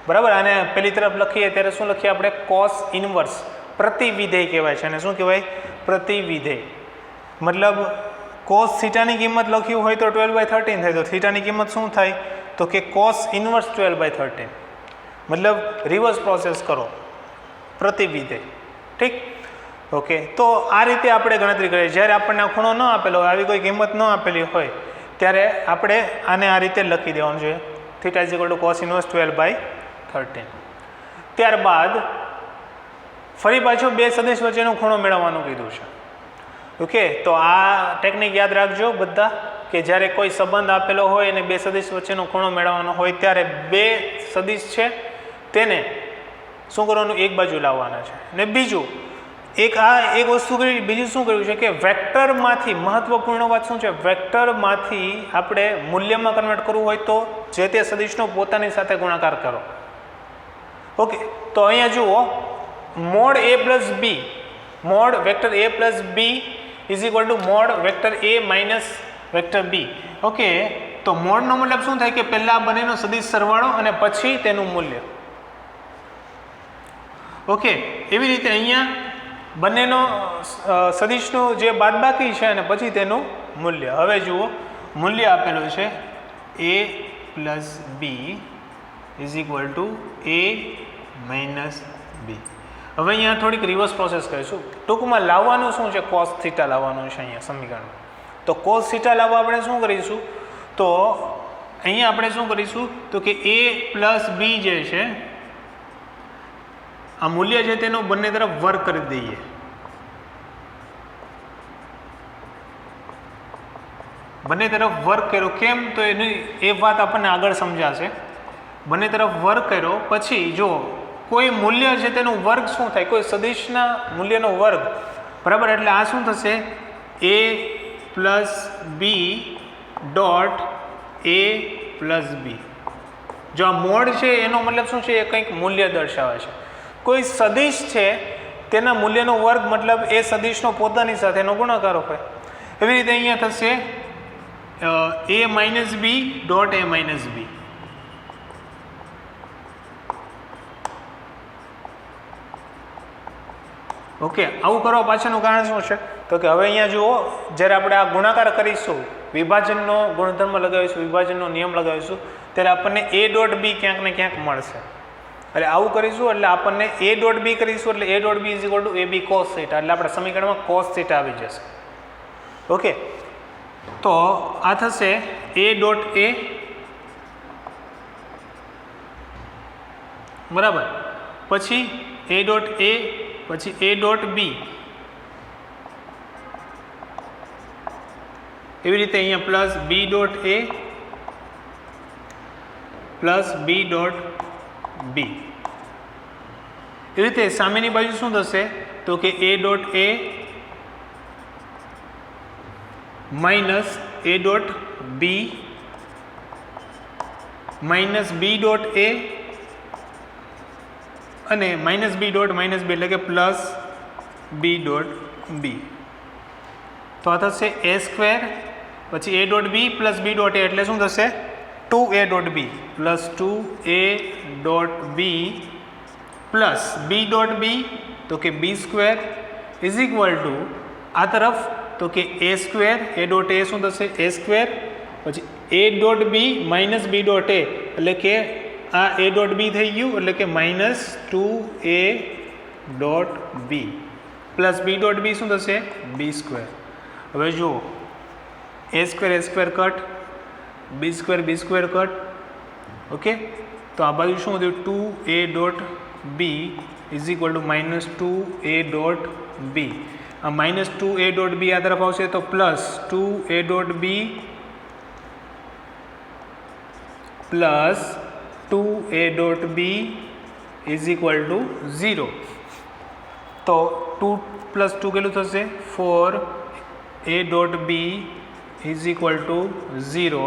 Speaker 1: બરાબર. આને પેલી તરફ લખીએ ત્યારે શું લખીએ આપણે? કોસ ઇનવર્સ, પ્રતિવિધેય કહેવાય છે. અને શું કહેવાય? પ્રતિવિધેય. મતલબ કોસ થીટાની કિંમત લખ્યું હોય તો 12/13 થાય, તો થીટાની કિંમત શું થાય? તો કે કોસ ઇનવર્સ 12/13. મતલબ રિવર્સ પ્રોસેસ કરો, પ્રતિવિધેય. ઠીક. ઓકે, તો આ રીતે આપણે ગણતરી કરીએ. જ્યારે આપણને ખૂણો ન આપેલો હોય, આવી કોઈ કિંમત ન આપેલી હોય, ત્યારે આપણે આને આ રીતે લખી દેવાનું છે, θ = cos ઇનવર્સ 12/13. ત્યારબાદ ફરી પાછો બે સદિશ વચ્ચેનો ખૂણો મેળવવાનું કીધું છે. ઓકે, તો આ ટેકનિક યાદ રાખજો બધા, કે જ્યારે કોઈ સંબંધ આપેલો હોય અને બે સદિશ વચ્ચેનો ખૂણો મેળવવાનો હોય ત્યારે બે સદિશ છે તેને શું કરવાનું? એક બાજુ લાવવાના છે. અને બીજું એક વસ્તુ કરી, બીજું શું કર્યું છે કે વેક્ટરમાંથી મહત્વપૂર્ણ વાત શું છે, વેક્ટરમાંથી આપણે મૂલ્યમાં કન્વર્ટ કરવું હોય તો જે તે સદિશનો પોતાની સાથે ગુણાકાર કરો. ઓકે, તો અહીંયા જુઓ mod a plus B, mod vector a plus B is equal to mod vector a minus vector B. Okay, તો મોડનો મતલબ શું થાય કે પહેલાં બંનેનો સદિશ સરવાળો અને પછી તેનું મૂલ્ય. ઓકે, એવી રીતે અહીંયા બંનેનો સદિશનું જે બાદબાકી છે અને પછી તેનું મૂલ્ય. હવે જુઓ મૂલ્ય આપેલું છે a plus B is equal to a minus B. હવે અહીંયા થોડીક રિવર્સ પ્રોસેસ કરીશું. ટૂંકમાં લાવવાનું શું છે, કોસ થીટા લાવવાનું છે અહીંયા સમીકરણ. તો કોસ થીટા લાવવા આપણે શું કરીશું, તો અહીંયા આપણે શું કરીશું તો કે a પ્લસ બી જે છે આ મૂલ્ય છે તેનો બંને તરફ વર્ગ કરી દઈએ. બંને તરફ વર્ગ કર્યો, કેમ તો એની એ વાત આપણને આગળ સમજાશે. બંને તરફ વર્ગ કર્યો પછી જો કોઈ મૂલ્ય છે તેનું વર્ગ શું થાય, કોઈ સદિશના મૂલ્યનો વર્ગ, બરાબર, એટલે આ શું થશે a plus B dot a plus B. જો આ મોડ છે એનો મતલબ શું છે, એ કંઈક મૂલ્ય દર્શાવે છે. કોઈ સદિશ છે તેના મૂલ્યનો વર્ગ મતલબ એ સદિશનો પોતાની સાથેનો ગુણાકાર હોય. એવી રીતે અહીંયા થશે a minus B dot a minus B. Okay, આવું કરવા પાછળનું કારણ શું છે તો કે હવે અહીંયા જુઓ જ્યારે આપણે આ ગુણાકાર કરીશું, વિભાજનનો ગુણધર્મ લગાવીશું, વિભાજનનો નિયમ લગાવીશું, ત્યારે આપણને a ડોટ બી ક્યાંક ને ક્યાંક મળશે. એટલે આવું કરીશું એટલે આપણને a ડોટ બી કરીશું એટલે a dot B is equal to ab cos theta, એટલે આપણા સમીકરણમાં cos થીટા આવી જશે. ઓકે, તો આ થશે a ડોટ a, બરાબર, પછી a ડોટ a, પછી a ડોટ બી, એવી રીતે અહીંયા plus b dot a plus b dot B. એવી રીતે સામેની બાજુ શું થશે તો કે a dot a minus a dot B minus b dot a અને minus b dot minus B, એટલે કે પ્લસ b ડોટ બી. તો આ થશે a સ્ક્વેર પછી a dot B plus b dot a, એટલે શું થશે 2a dot B plus 2a dot B plus b dot B તો કે b square is equal to આ તરફ તો કે a square, a dot a શું થશે a સ્ક્વેર પછી a dot B minus b dot a, એટલે કે આ a ડોટ બી થઈ ગયું એટલે કે minus 2a dot B plus b dot B શું થશે b સ્ક્વેર. હવે જુઓ a square cut, b square cut. Okay, તો આ બાજુ શું થયું 2a dot B is equal to minus 2a dot B. આ માઇનસ 2a ડોટ બી આ તરફ આવશે તો plus 2a dot B plus 2a dot B is equal to 0. તો 2 પ્લસ 2 કેટલું થશે 4a dot B is equal to 0.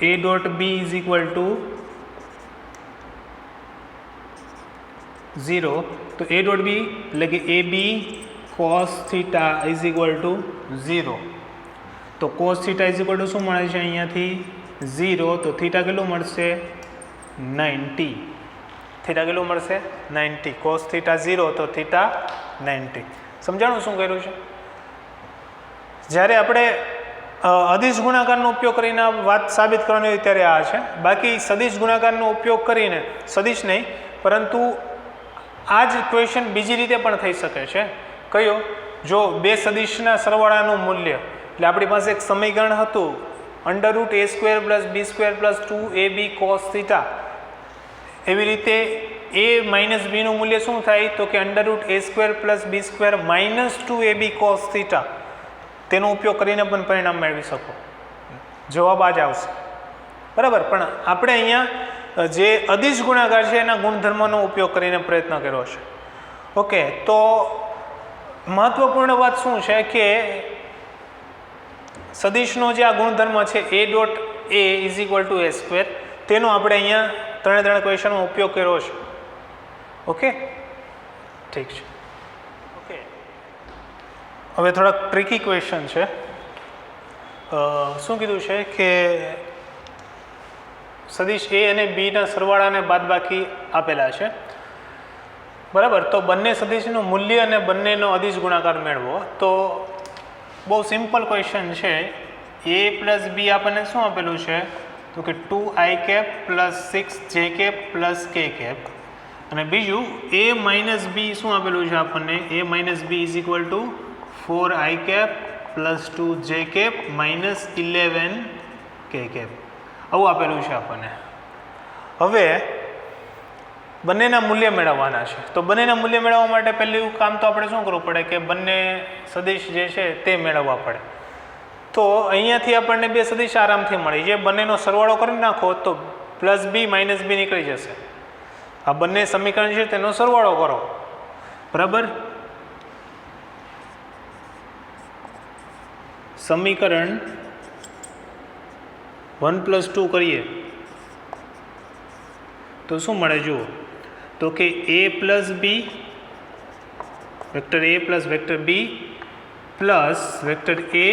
Speaker 1: a dot B is equal to 0. તો a dot B એટલે કે ab cos theta is equal to 0. તો cos theta is equal to શું મળે છે અહીંયાથી 0. તો થીટા કેટલું મળશે 90. થીટા કેટલું મળશે 90. cos થીટા 0 તો થીટા 90. સમજાણું શું કર્યું છે? જ્યારે આપણે અદિશ ગુણાકારનો ઉપયોગ કરીને વાત સાબિત કરવાની હોય ત્યારે આ છે. બાકી સદિશ ગુણાકારનો ઉપયોગ કરીને, સદિશ નહીં પરંતુ આ જ ક્વેશ્ચન બીજી રીતે પણ થઈ શકે છે. કયો? જો બે સદિશના સરવાળાનું મૂલ્ય, એટલે આપણી પાસે એક સમીકરણ હતું under root a square plus B square plus 2ab cos theta. એવી રીતે a માઇનસ બીનું મૂલ્ય શું થાય તો કે under root a square plus B square minus 2ab cos theta. તેનો ઉપયોગ કરીને પણ પરિણામ મેળવી શકો. જવાબ આ જ આવશે, બરાબર. પણ આપણે અહીંયા જે અદિશ ગુણાકાર છે એના ગુણધર્મનો ઉપયોગ કરીને પ્રયત્ન કર્યો છે. ઓકે, તો મહત્વપૂર્ણ વાત શું છે કે સદિશનો જે આ ગુણધર્મ છે a dot a is equal to a square, તેનો આપણે અહીંયા ત્રણે ક્વેશ્ચનમાં ઉપયોગ કર્યો છે. ઓકે, ઠીક છે. ઓકે, હવે થોડાક ટ્રિકી ક્વેશ્ચન છે. શું કીધું છે કે સદિશ a અને b ના સરવાળાને બાદબાકી આપેલા છે, બરાબર. તો બંને સદિશનું મૂલ્ય અને બંનેનો અદિશ ગુણાકાર મેળવો. તો બહુ સિમ્પલ ક્વેશ્ચન છે. a પ્લસ બી આપણને શું આપેલું છે? તો કે 2i plus 6j plus k, અને બીજું a માઇનસ બી શું આપેલું છે આપણને? a minus B is equal to 4i plus 2j minus 11k, આવું આપેલું છે આપણને. હવે બંનેના મૂલ્ય મેળવવાના છે. તો બંનેના મૂલ્ય મેળવવા માટે પહેલું કામ તો આપણે શું કરવું પડે કે બંને સદિશ જે છે તે મેળવવા પડે. તો અહીંયાથી આપણને બે સદિશ આરામથી મળી જાય. બંનેનો સરવાળો કરી નાખો તો પ્લસ બી માઇનસ બી નીકળી જશે. આ બંને સમીકરણ છે તેનો સરવાળો કરો, બરાબર. સમીકરણ 1 પ્લસ 2 કરીએ તો શું મળે? જુઓ તો કે a plus B, vector a plus vector B plus vector a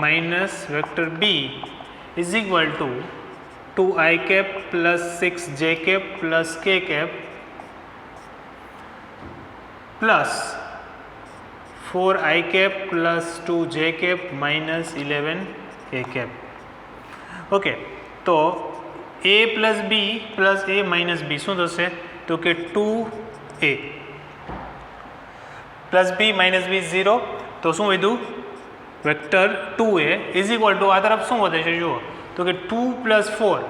Speaker 1: minus vector B is equal to 2i plus 6j plus k plus 4i plus 2j minus 11k. Okay, તો a plus B plus a minus B શું થશે? તો કે 2a plus બી minus બી 0, તો શું વધ્યું? Vector 2a is equal to આ તરફ શું વધે છે? જુઓ તો કે 2 પ્લસ 4,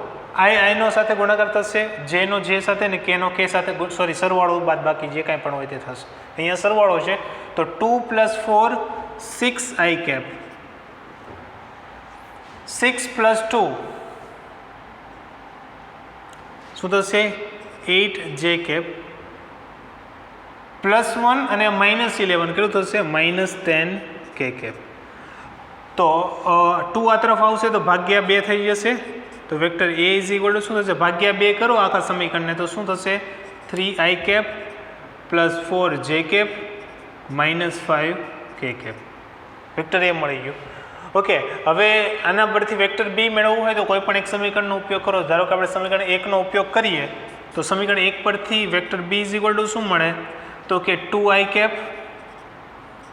Speaker 1: આઈનો સાથે ગુણાકાર થશે, જેનો જે સાથે ને કેનો કે સાથે, સોરી સરવાળો બાદ બાકી જે કાંઈ પણ હોય તે થશે. અહીંયા સરવાળો છે તો 2 પ્લસ 4 6i, 6 પ્લસ 2 શું થશે? 8j પ્લસ 1 અને માઇનસ 11 કેટલું થશે? Minus 10k. તો 2 આ તરફ આવશે તો ભાગ્યા 2 થઈ જશે. તો vector a is equal to શું થશે? ભાગ્યા 2 કરો આખા સમીકરણને તો શું થશે? 3i plus 4j minus 5k. Vector a મળી ગયું. ઓકે, હવે આના પરથી વેક્ટર બી મેળવવું હોય તો કોઈ પણ એક સમીકરણનો ઉપયોગ કરો. ધારો કે આપણે સમીકરણ 1નો ઉપયોગ કરીએ તો સમીકરણ 1 પરથી vector B is equal to શું મળે? તો કે 2i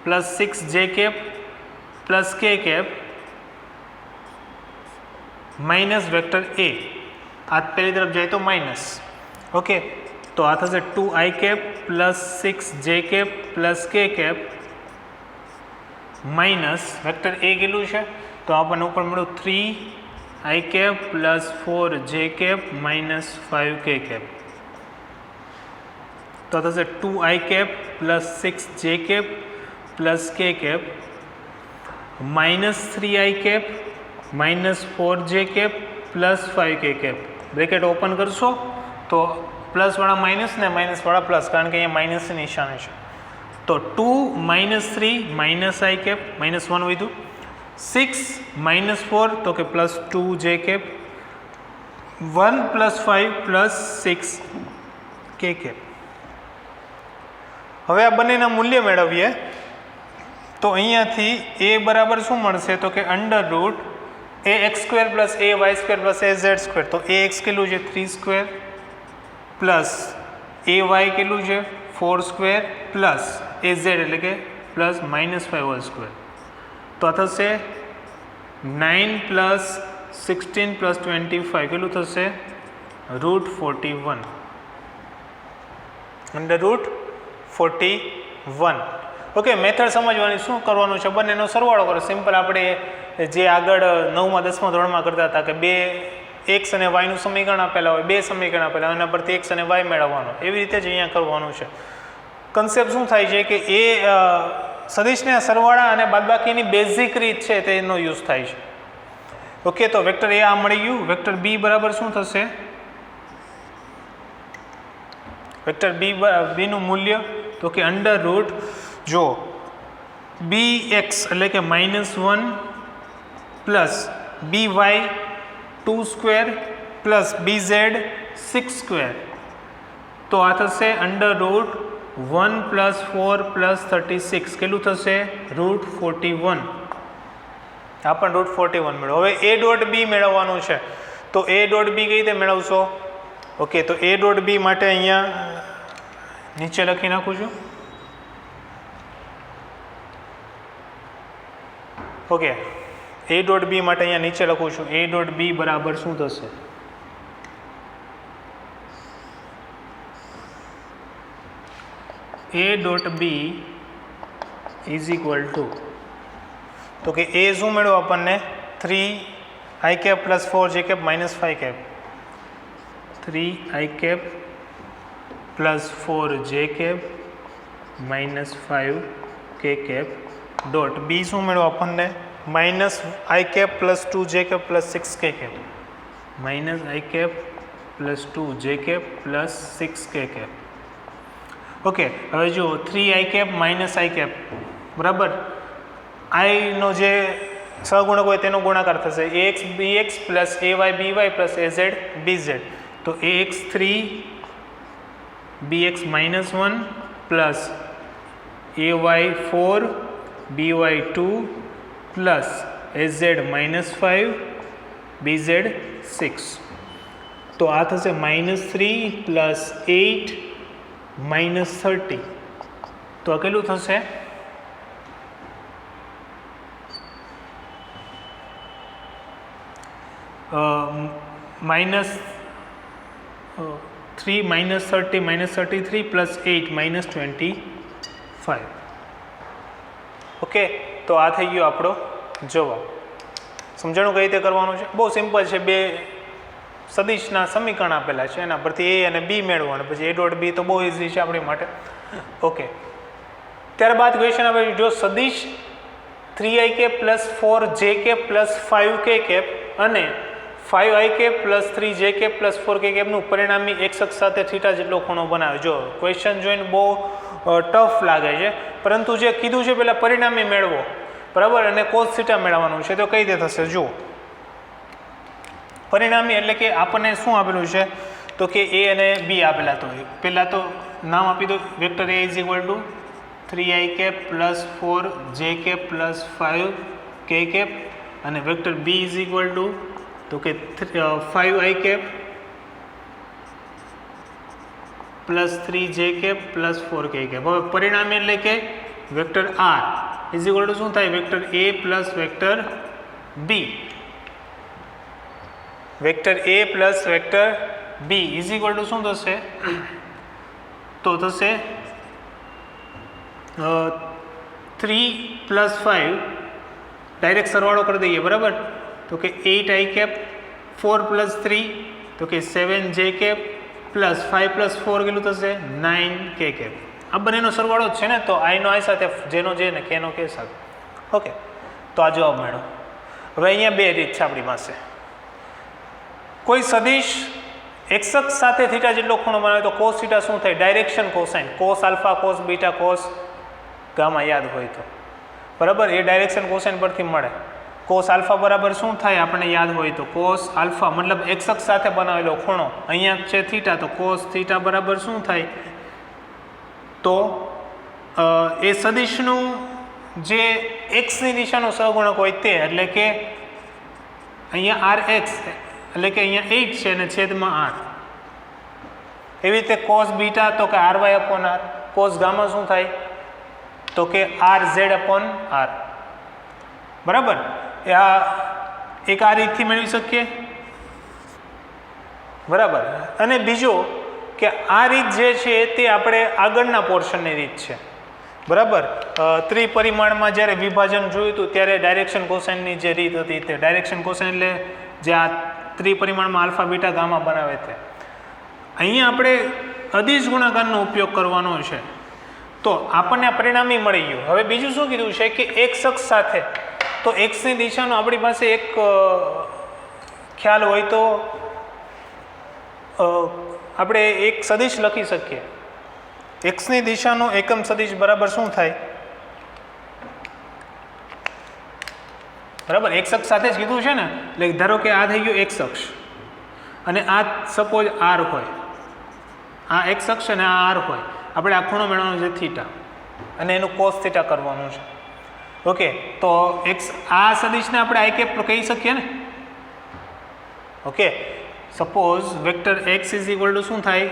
Speaker 1: plus 6j plus k minus vector a, આ પહેલી તરફ જાય તો માઇનસ. ઓકે, તો આ થશે 2i plus 6j plus k minus vector a કેટલું છે? તો આપણને ઉપર મળ્યું 3i plus 4j minus 5k. તો થશે 2i plus 6j plus k minus 3i minus 4j plus 5k. Bracket open કરશો તો પ્લસવાળા માઇનસ ને માઇનસવાળા પ્લસ, કારણ કે અહીંયા માઇનસની નિશાની છે. તો 2 માઇનસ 3 માઇનસ i માઇનસ 1 વધ્યું, 6 માઇનસ 4 તો કે plus 2j 1 plus 5 plus 6k. હવે આ બંનેના મૂલ્ય મેળવીએ તો અહીંયાથી a બરાબર શું મળશે? તો કે under route ax² plus ay² plus az². તો ax કેટલું છે? 3² પ્લસ ay કેટલું છે? 4² પ્લસ az એટલે કે પ્લસ માઇનસ 5². તો આ થશે 9 પ્લસ 16 પ્લસ 25 કેટલું થશે? Root 41, under root 41. Okay, method સમજવાની, શું કરવાનું છે? બંનેનો સરવાળો કરો. સિમ્પલ આપણે જે આગળ 9મા 10મા ધોરણમાં કરતા હતા કે બે x અને yનું સમીકરણ આપેલા હોય, બે સમીકરણ આપેલા હોય, એના પરથી x અને y મેળવવાનો, એવી રીતે જ અહીંયા કરવાનું છે. કન્સેપ્ટ શું થાય છે કે એ સદિશના સરવાળા અને બાદબાકીની બેઝિક રીત છે તેનો યુઝ થાય છે. ઓકે, તો વેક્ટર a આ મળી ગયું. વેક્ટર b બરાબર શું થશે? વેક્ટર b નું મૂલ્ય તો કે અંડર રૂટ, જો bx એટલે કે -1 plus by 2 square plus bz 6 square, તો આ થશે √1 + 4 + 36 કેટલું થશે √41. આ પણ √41 મેળવો. હવે a ડોટ b મેળવવાનું છે, તો a ડોટ b કઈ રીતે મેળવશો? ઓકે, તો a ડોટ b માટે અહીંયા નીચે લખી નાખું છું. ઓકે, a ડોટ b માટે અહીંયા નીચે લખું છું. a ડોટ b બરાબર શું થશે? a dot b is equal to, તો કે a શું મેળવો આપણને 3i cap plus 4j cap minus 5 cap, 3i cap plus 4j cap minus 5k cap dot b શું મેળવો આપણને -i cap plus 2j cap plus 6k cap, -i cap plus 2j cap plus 6k cap. Okay, હવે જો 3i cap minus i cap બરાબર, i નો જે સહગુણક હોય તેનો ગુણાકાર થશે ax bx plus ay by plus az bz, તો ax3 bx -1 plus ay4 by2 plus az -5 bz 6, તો આ થશે -3 પ્લસ 8 -30, તો આ કેટલું થશે -3 -30 -33 પ્લસ 8 -25. ઓકે, તો આ થઈ ગયો આપણો જવાબ. સમજાણું કઈ રીતે કરવાનું છે? બહુ સિમ્પલ છે. બે સદિશના સમીકરણ આપેલા છે, એના પરથી a અને b મેળવવાનું, પછી a ડોટ b તો બહુ ઇઝી છે આપણી માટે. ઓકે, ત્યારબાદ ક્વેશ્ચન આપે છે, જો સદિશ 3i cap plus 4j cap plus 5k cap અને 5i cap plus 3j cap plus 4k કેપનું પરિણામી x અક્ષ સાથે થીટા જેટલો ખૂણો બનાવે. જો ક્વેશ્ચન જોઈને બહુ ટફ લાગે છે, પરંતુ જે કીધું છે પહેલાં પરિણામી મેળવો બરાબર, અને કોસ થીટા મેળવવાનું છે, તો કઈ રીતે થશે? જુઓ, પરિણામી એટલે કે આપણને શું આપેલું છે? તો કે a અને b આપેલા. તો પહેલાં તો નામ આપી દો. Vector a is equal to 3i cap plus 4j cap plus 5k cap, અને vector b is equal to તો કે 5i cap plus 3j cap plus 4k cap. હવે પરિણામી એટલે કે vector r is equal to શું થાય? Vector a plus vector b. Vector a plus vector b is equal to શું થશે? તો થશે 3 પ્લસ 5, ડાયરેક્ટ સરવાળો કરી દઈએ બરાબર, તો કે 8i કેપ 4 પ્લસ 3 તો કે 7j કેપ પ્લસ 5 પ્લસ 4 કેટલું થશે? 9k cap. આ બંનેનો સરવાળો જ છે ને, તો આઈનો આઈ સાથે, જેનો જે ને કેનો કે સાથે. ઓકે, તો આ જવાબ મેળવો. હવે અહીંયા બે રીત છે આપણી પાસે. કોઈ સદિશ x અક્ષ સાથે થીટા જેટલો ખૂણો બનાવે તો કોસ થીટા શું થાય? Direction cosine, cos alpha cos beta cos gamma યાદ હોય તો બરાબર, એ ડાયરેક્શન કોસાઇન પરથી મળે. કોસ આલ્ફા બરાબર શું થાય આપણને યાદ હોય તો? કોસ આલ્ફા મતલબ x અક્ષ સાથે બનાવેલો ખૂણો, અહીંયા છે થીટા, તો કોસ થીટા બરાબર શું થાય? તો એ સદિશનું જે એક્સની દિશાનો સહગુણક હોય તે, એટલે કે અહીંયા rx એટલે કે અહીંયા 8 છે અને છેદમાં 8. એવી રીતે કોસ બીટા તો કે ry upon r, cos gamma શું થાય? તો કે rz અપોન r બરાબર. આ એક આ રીતથી મેળવી શકીએ બરાબર. અને બીજો કે આ રીત જે છે તે આપણે આગળના પોર્શનની રીત છે બરાબર. ત્રિપરિમાણમાં જ્યારે વિભાજન જોયું હતું ત્યારે ડાયરેક્શન કોસાઇનની જે રીત હતી તે ડાયરેક્શન કોસાઇન એટલે જે આ ત્રિપરિમાણમાં આલ્ફા બીટા ગામા બનાવે તે. અહીંયા આપણે અદિશ ગુણાકારનો ઉપયોગ કરવાનો છે, તો આપણને આ પરિણામી મળી ગયું. હવે બીજું શું કીધું છે કે x અક્ષ સાથે, તો એક્સની દિશાનો આપણી પાસે એક ખ્યાલ હોય તો આપણે એક સદિશ લખી શકીએ. એક્સની દિશાનો એકમ સદિશ બરાબર શું થાય? બરાબર, એક્સ અક્ષ સાથે જ કીધું છે ને, એટલે ધારો કે આ થઈ ગયું એક્સ અક્ષ અને આ સપોઝ આર હોય, આ એક્સ અક્ષ અને આ આર હોય, આપણે આ ખૂણો મેળવવાનો છે થીટા અને એનું કોસ થીટા કરવાનું છે. ઓકે, તો એક્સ આ સદિશને આપણે આઈ કેપ કહી શકીએ ને. Okay, suppose vector x is equal to શું થાય,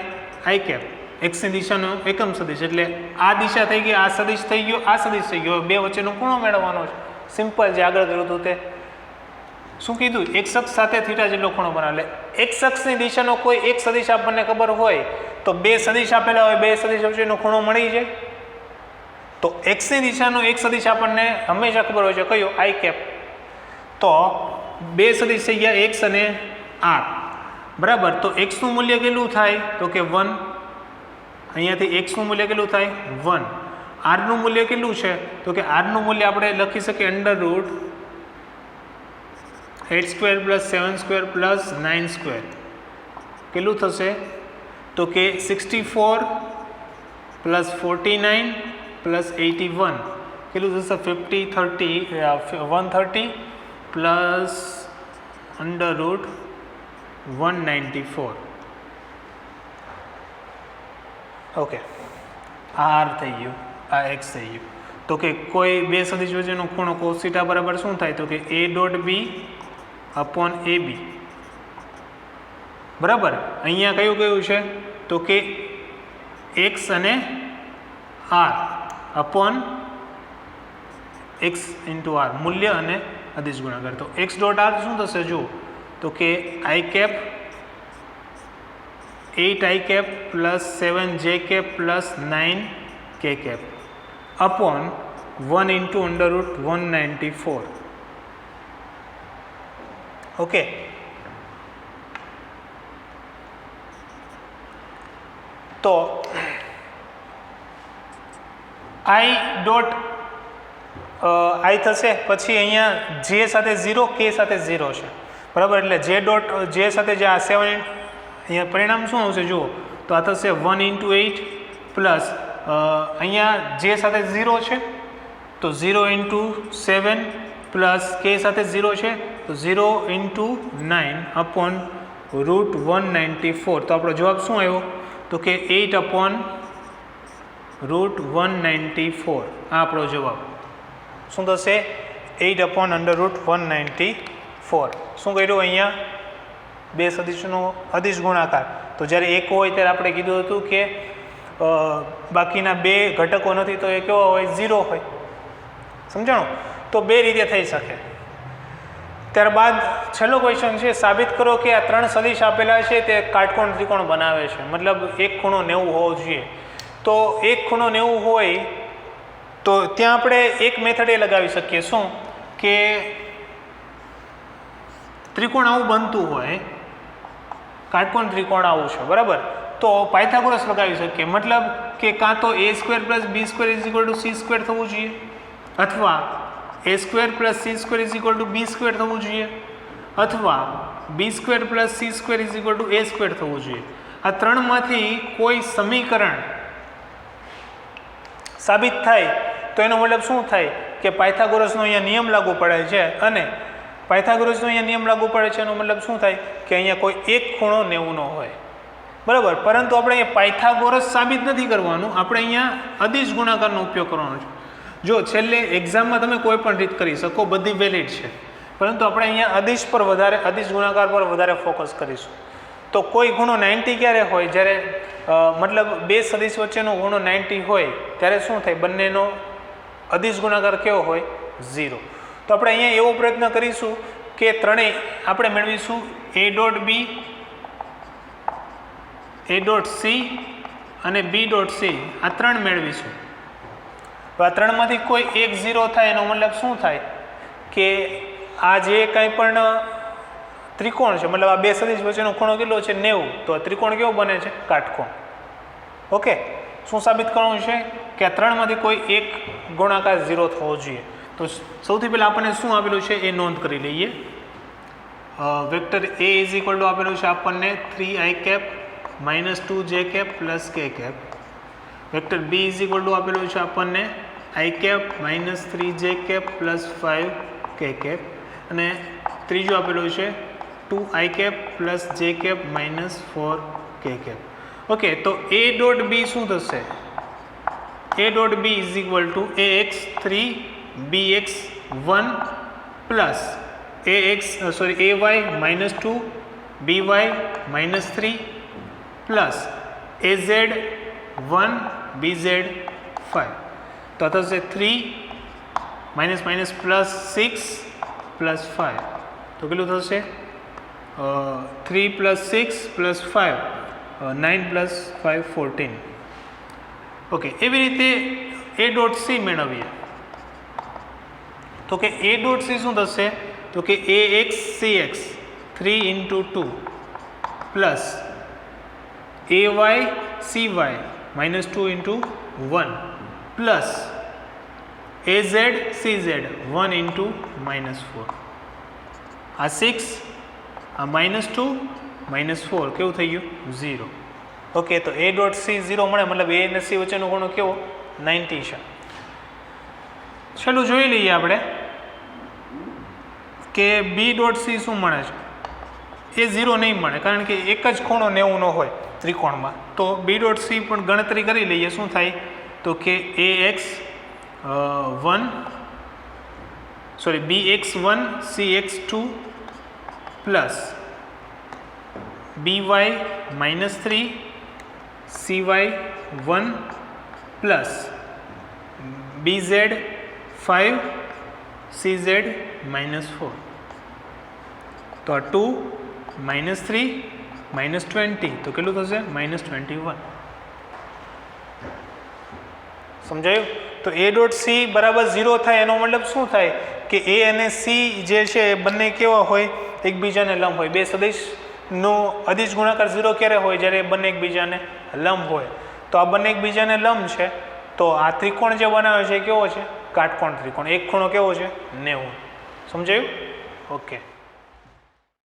Speaker 1: આઈ કેપ, એક્સની દિશાનો એકમ સદિશ, એટલે આ દિશા થઈ ગઈ, આ સદિશ થઈ ગયો, આ સદિશ થઈ ગયો, બે વચ્ચેનો ખૂણો મેળવવાનો છે. સિમ્પલ, જે આગળ કર્યું હતું તે શું કીધું, એક્સ અક્ષ સાથે થીટા જેટલો ખૂણો બનાવે. એટલે એક્સ અક્ષની દિશાનો કોઈ એક સદિશ આપણને ખબર હોય તો બે સદિશ આપેલા હોય, બે સદિશ વચ્ચેનો ખૂણો મળી જાય. તો એક્સની દિશાનો એક સદિશ આપણને હંમેશા ખબર હોય છે, કયો, આઈ કેપ. તો બે સદિશ થઈ ગયા એક્સ અને આર, બરાબર. તો એક્સનું મૂલ્ય કેટલું થાય તો કે 1, અહીંયાથી એક્સનું મૂલ્ય કેટલું થાય 1. આરનું મૂલ્ય કેટલું છે તો કે આરનું મૂલ્ય આપણે લખી શકીએ √ 8² + 7² + 9². કેટલું થશે તો કે 64 + 49 + 81 કેટલું થશે 130 પ્લસ √ 194. ઓકે, આર થઈ ગયું, આ એક્સ થઈ ગયું. તો કે કોઈ બે સદિશ વચ્ચેનો ખૂણો cos θ બરાબર શું થાય તો કે A.B / AB, બરાબર. અહીંયા કયું છે તો કે એક્સ અને આર અપોન એક્સ × આર, મૂલ્ય અને અદિશ ગુણાકાર. તો x.r શું થશે જુઓ તો કે I cap 8i cap + 7j cap + 9k cap upon 1 × √ 194. Okay, તો I થશે, પછી અહીંયા જે સાથે 0, k સાથે 0 છે, બરાબર. એટલે જે સાથે જે આ 7, અહીંયા પરિણામ શું આવશે જુઓ તો આ થશે 1 × 8 પ્લસ અહીંયા જે સાથે 0 છે તો 0 × 7 પ્લસ k સાથે 0 છે તો 0 × 9 અપોન √ 194. તો આપણો જવાબ શું આવ્યો તો કે 8 અપોન √ 194. આ આપણો જવાબ શું થશે 8 અપોન √ 194. શું કર્યું અહીંયા બે સદિશનો અદિશ ગુણાકાર. તો જ્યારે એક હોય ત્યારે આપણે કીધું હતું કે બાકીના બે ઘટકો નથી તો એ કેવો હોય 0 હોય, સમજાણું. તો બે રીતે થઈ શકે. ત્યારબાદ છેલ્લો ક્વેશ્ચન છે, સાબિત કરો કે આ ત્રણ સદિશ આપેલા છે તે કાટકોણ ત્રિકોણ બનાવે છે, મતલબ એક ખૂણો 90 હોવો જોઈએ. તો એક ખૂણો 90 હોય તો ત્યાં આપણે એક મેથડ એ લગાવી શકીએ, શું કે ત્રિકોણ આવું બનતું હોય, કાટકોણ ત્રિકોણ આવું છે, બરાબર. તો પાયથાગોરસ લગાવી શકીએ, મતલબ કે કાં તો a² + b² = c² થવું જોઈએ, અથવા a² + c² = b² થવું જોઈએ, અથવા b² + c² = a² થવું જોઈએ. આ ત્રણમાંથી કોઈ સમીકરણ સાબિત થાય તો એનો મતલબ શું થાય કે પાયથાગોરસનો અહીંયા નિયમ લાગુ પડે છે, અને પાયથાગોરસનો અહીંયા નિયમ લાગુ પડે છે એનો મતલબ શું થાય કે અહીંયા કોઈ એક ખૂણો 90 નો હોય, બરાબર. પરંતુ આપણે અહીંયા પાયથાગોરસ સાબિત નથી કરવાનું, આપણે અહીંયા અદિશ ગુણાકારનો ઉપયોગ કરવાનો છે. જો છેલ્લે એક્ઝામમાં તમે કોઈ પણ રીત કરી શકો, બધી વેલિડ છે, પરંતુ આપણે અહીંયા અદિશ ગુણાકાર પર વધારે ફોકસ કરીશું. તો કોઈ ખૂણો 90 ક્યારે હોય, જ્યારે મતલબ બે સદિશ વચ્ચેનો ખૂણો 90 હોય ત્યારે શું થાય, બંનેનો અદિશ ગુણાકાર કેવો હોય 0. તો આપણે અહીંયા એવો પ્રયત્ન કરીશું કે ત્રણેય આપણે મેળવીશું A.B, A.C અને B.C, આ ત્રણ મેળવીશું. આ ત્રણમાંથી કોઈ એક 0 થાય એનો મતલબ શું થાય કે આ જે કંઈ પણ ત્રિકોણ છે, મતલબ આ બે સદિશ વચ્ચેનો ખૂણો કેટલો છે 90, તો આ ત્રિકોણ કેવો બને છે, કાટકોણ. ઓકે, શું સાબિત કરવાનું છે કે આ ત્રણમાંથી કોઈ એક ગુણાકાર 0 થવો જોઈએ. તો સૌથી પહેલાં આપણને શું આપેલું છે એ નોંધ કરી લઈએ. વેક્ટર A = આપેલું છે આપણને 3i cap -2j cap +k cap. Vector B = આપેલું છે આપણને i cap -3j cap +5k cap. અને ત્રીજું આપેલું છે 2i cap plus J cap minus 4k cap. Okay, તો a ડોટ બી શું થશે? a dot B is equal to ax3 bx1 plus ay minus 2 by minus 3 plus az1 bz5. તો આ થશે 3 માઇનસ માઇનસ પ્લસ 6 પ્લસ 5. તો કેટલું થશે? 3 plus 6 plus 5 9 plus 5 14. Okay, એવી રીતે a ડોટ સી મેળવીએ તો કે a ડોટ સી શું થશે? તો કે ax cx 3 into 2 plus ay cy minus 2 into 1 plus az cz 1 into minus 4. આ 6 આ minus 2 minus 4 કેવું થઈ ગયું? 0. ઓકે, તો a ડોટ સી 0 મળે, મતલબ a અને c વચ્ચેનો ખૂણો કેવો? 90 છે. ચાલો જોઈ લઈએ આપણે કે b ડોટ સી શું મળે છે. એ 0 નહીં મળે કારણ કે એક જ ખૂણો 90 નો હોય ત્રિકોણમાં. તો b ડોટ સી પણ ગણતરી કરી લઈએ. શું થાય? તો કે bx1 cx2 plus by minus 3 cy1 plus bz5 cz minus 4. તો આ 2 માઇનસ 3 માઇનસ 20 તો કેટલું થશે? માઇનસ 21. સમજાયું? તો a ડોટ સી બરાબર 0 થાય એનો મતલબ શું થાય કે a અને c જે છે એ બંને કેવા હોય? એકબીજાને લંબ હોય. બે સદિશનો અદિશ ગુણાકાર 0 ક્યારે હોય? જ્યારે બંને એકબીજાને લંબ હોય. તો આ બંને એકબીજાને લંબ છે, તો આ ત્રિકોણ જે બનાવે છે કેવો છે? કાટકોણ ત્રિકોણ. એક ખૂણો કેવો છે? 90. સમજાયું? ઓકે.